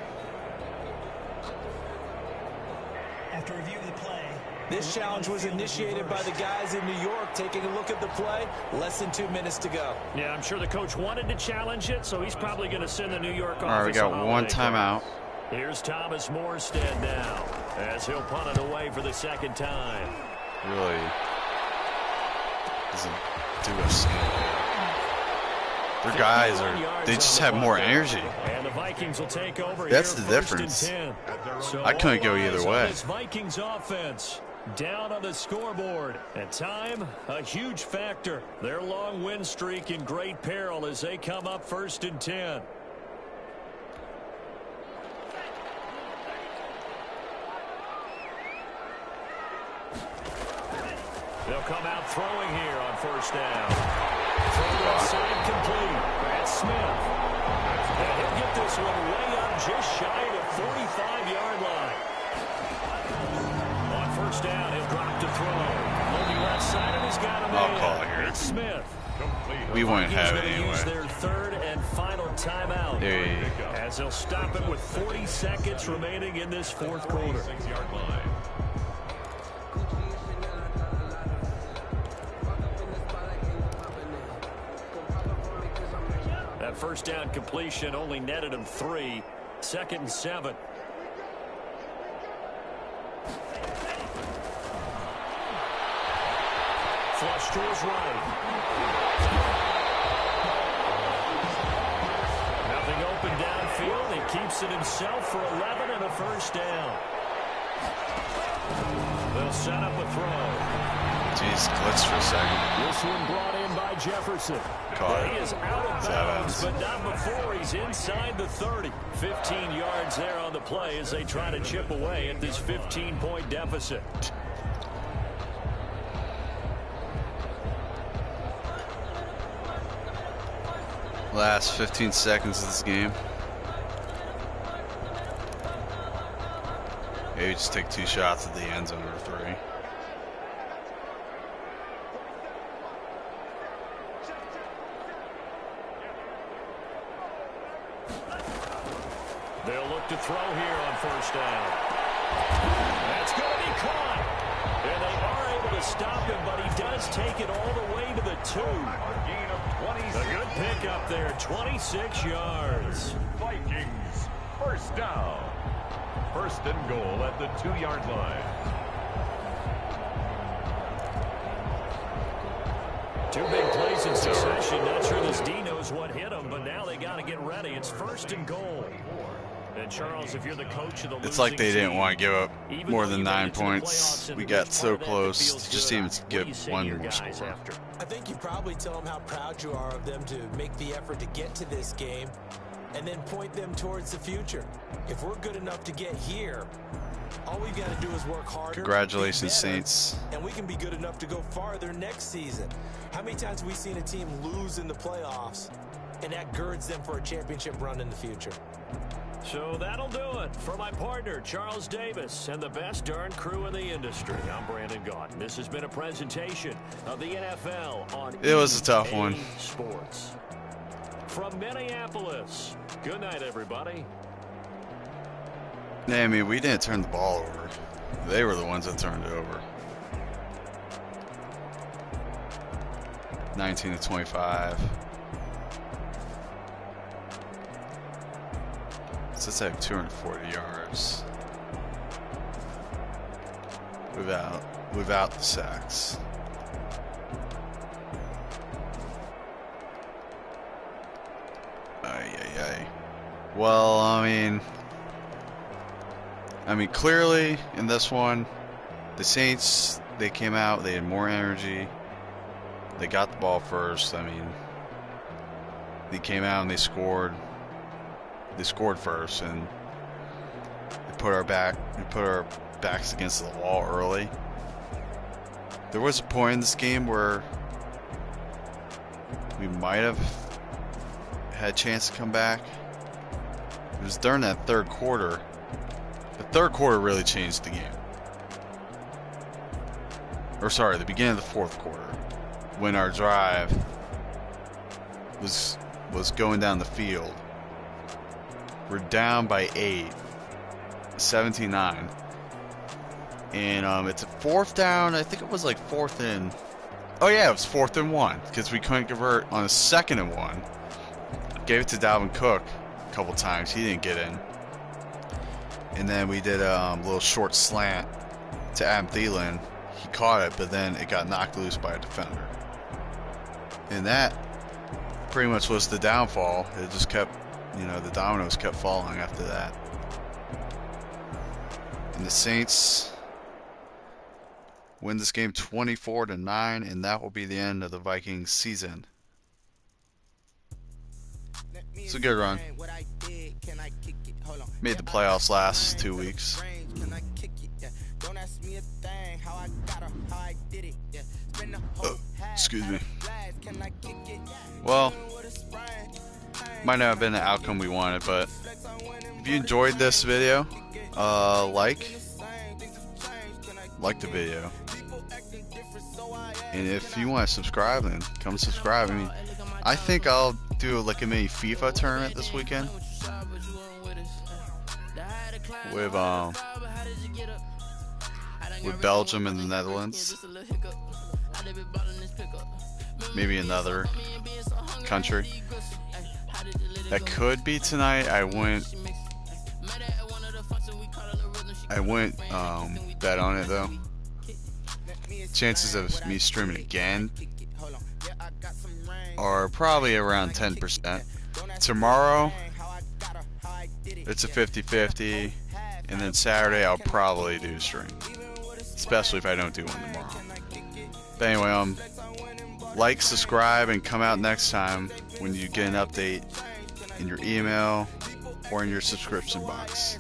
Speaker 8: After review of the play,
Speaker 6: This challenge was initiated by the guys in New York. Taking a look at the play, less than 2 minutes to go.
Speaker 5: Yeah, I'm sure the coach wanted to challenge it, so he's probably going to send the New York office.
Speaker 1: All right, we got
Speaker 5: a
Speaker 1: one
Speaker 5: holiday
Speaker 1: timeout.
Speaker 5: Here's Thomas Morstead now as he'll punt it away for the 2nd time.
Speaker 1: Really doesn't do us any good. Their guys they just have more energy.
Speaker 5: And the Vikings will take over.
Speaker 1: That's
Speaker 5: here,
Speaker 1: the difference.
Speaker 5: 1st and 10. So
Speaker 1: I couldn't go
Speaker 5: all
Speaker 1: either
Speaker 5: eyes on
Speaker 1: way.
Speaker 5: This Vikings offense down on the scoreboard. And time, a huge factor. Their long win streak in great peril as they come up 1st and 10. They'll come out throwing here on 1st down. Throw outside complete. That's Smith. And he'll get this one way up just shy of the 45-yard line. On 1st down, he'll drop to throw. Looking left side, and he's got him.
Speaker 1: I'll call it here.
Speaker 5: It's Smith.
Speaker 1: We wouldn't have it
Speaker 5: Vikings gonna use
Speaker 1: anyway.
Speaker 5: their 3rd and final timeout.
Speaker 1: There you go.
Speaker 5: As they'll stop it with 40 seconds remaining in this 4th quarter.
Speaker 4: 6-yard line.
Speaker 5: That 1st down completion only netted him 3. 2nd and 7. Flush to his right. Nothing open downfield. He keeps it himself for 11 and a 1st down. They'll set up a throw.
Speaker 1: Jeez, glitched for a second.
Speaker 5: This one brought in by Jefferson.
Speaker 1: Caught it.
Speaker 5: He is out of bounds, but not before he's inside the 30. 15 yards there on the play as they try to chip away at this 15-point deficit.
Speaker 1: Last 15 seconds of this game. Maybe just take 2 shots at the end zone or 3.
Speaker 5: They'll look to throw here on 1st down. That's going to be caught. to stop him, but he does take it all the way to the 2.
Speaker 4: A gain of 26.
Speaker 5: A good pickup there, 26 yards.
Speaker 4: Vikings, first down. First and goal at the 2-yard line.
Speaker 5: 2 big plays in succession. Not sure this D knows what hit him, but now they got to get ready. It's first and goal. And Charles, if you're the coach of the
Speaker 1: It's like they didn't want to give up
Speaker 5: even
Speaker 1: more
Speaker 5: though
Speaker 1: than
Speaker 5: you made
Speaker 1: 9
Speaker 5: it to the
Speaker 1: points.
Speaker 5: playoffs in
Speaker 1: We
Speaker 5: the
Speaker 1: got
Speaker 5: league,
Speaker 1: so
Speaker 5: part of that
Speaker 1: close
Speaker 5: feels
Speaker 1: to just
Speaker 5: good.
Speaker 1: even
Speaker 5: What do you
Speaker 1: give
Speaker 5: say to
Speaker 1: one
Speaker 5: your
Speaker 1: more
Speaker 5: guys
Speaker 1: score.
Speaker 5: after?
Speaker 6: I think you probably tell them how proud you are of them to make the effort to get to this game and then point them towards the future. If we're good enough to get here, all we've got to do is work harder.
Speaker 1: Congratulations,
Speaker 6: be better,
Speaker 1: Saints.
Speaker 6: and we can be good enough to go farther next season. How many times have we seen a team lose in the playoffs, and that girds them for a championship run in the future?
Speaker 5: So that'll do it for my partner, Charles Davis, and the best darn crew in the industry. I'm Brandon Gaudin. This has been a presentation of the NFL on
Speaker 1: It was a tough
Speaker 5: EA
Speaker 1: one.
Speaker 5: Sports. From Minneapolis, good night, everybody.
Speaker 1: Yeah, I mean, we didn't turn the ball over. They were the ones that turned it over. 19-25. So let's have 240 yards without the sacks. Ay. Well, I mean, clearly in this one, the Saints, they came out, they had more energy. They got the ball first. I mean, they came out and they scored. They scored first, and they put our backs against the wall early. There was a point in this game where we might have had a chance to come back. It was during that third quarter. The third quarter really changed the game. Or sorry, the beginning of the fourth quarter, when our drive was going down the field. We're down by 8, 17-9. And it's a fourth down. I think it was like fourth and... Oh yeah, it was 4th and 1, because we couldn't convert on a 2nd and 1. Gave it to Dalvin Cook a couple times. He didn't get in. And then we did a little short slant to Adam Thielen. He caught it, but then it got knocked loose by a defender. And that pretty much was the downfall. It just kept, the dominoes kept falling after that. And the Saints win this game 24-9, and that will be the end of the Vikings season. It's a good run. Made the playoffs last 2 weeks. Excuse me. Well, might not have been the outcome we wanted, but if you enjoyed this video, like the video. And if you want to subscribe, then come subscribe. I mean, I think I'll do like a mini FIFA tournament this weekend with Belgium and the Netherlands. Maybe another country. That could be tonight. I wouldn't bet on it though. Chances of me streaming again are probably around 10%. Tomorrow, it's a 50-50, and then Saturday I'll probably do a stream, especially if I don't do one tomorrow. But anyway, like, subscribe, and come out next time when you get an update in your email or in your subscription box.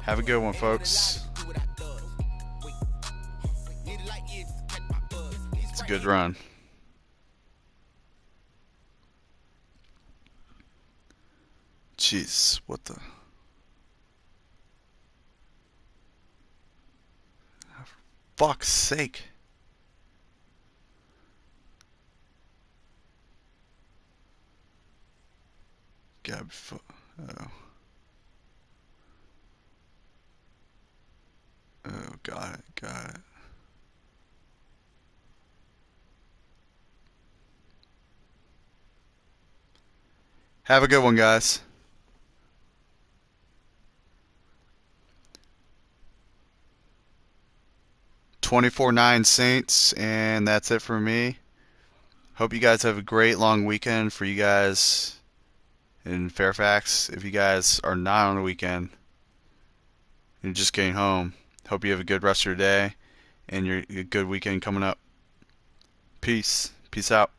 Speaker 1: Have a good one, folks. It's a good run. Jeez, what the... For fuck's sake. God, oh. Oh, got it. Have a good one, guys. (24-9) Saints, and that's it for me. Hope you guys have a great long weekend for you guys in Fairfax. If you guys are not on the weekend, you're just getting home. Hope you have a good rest of your day and your good weekend coming up. Peace. Peace out.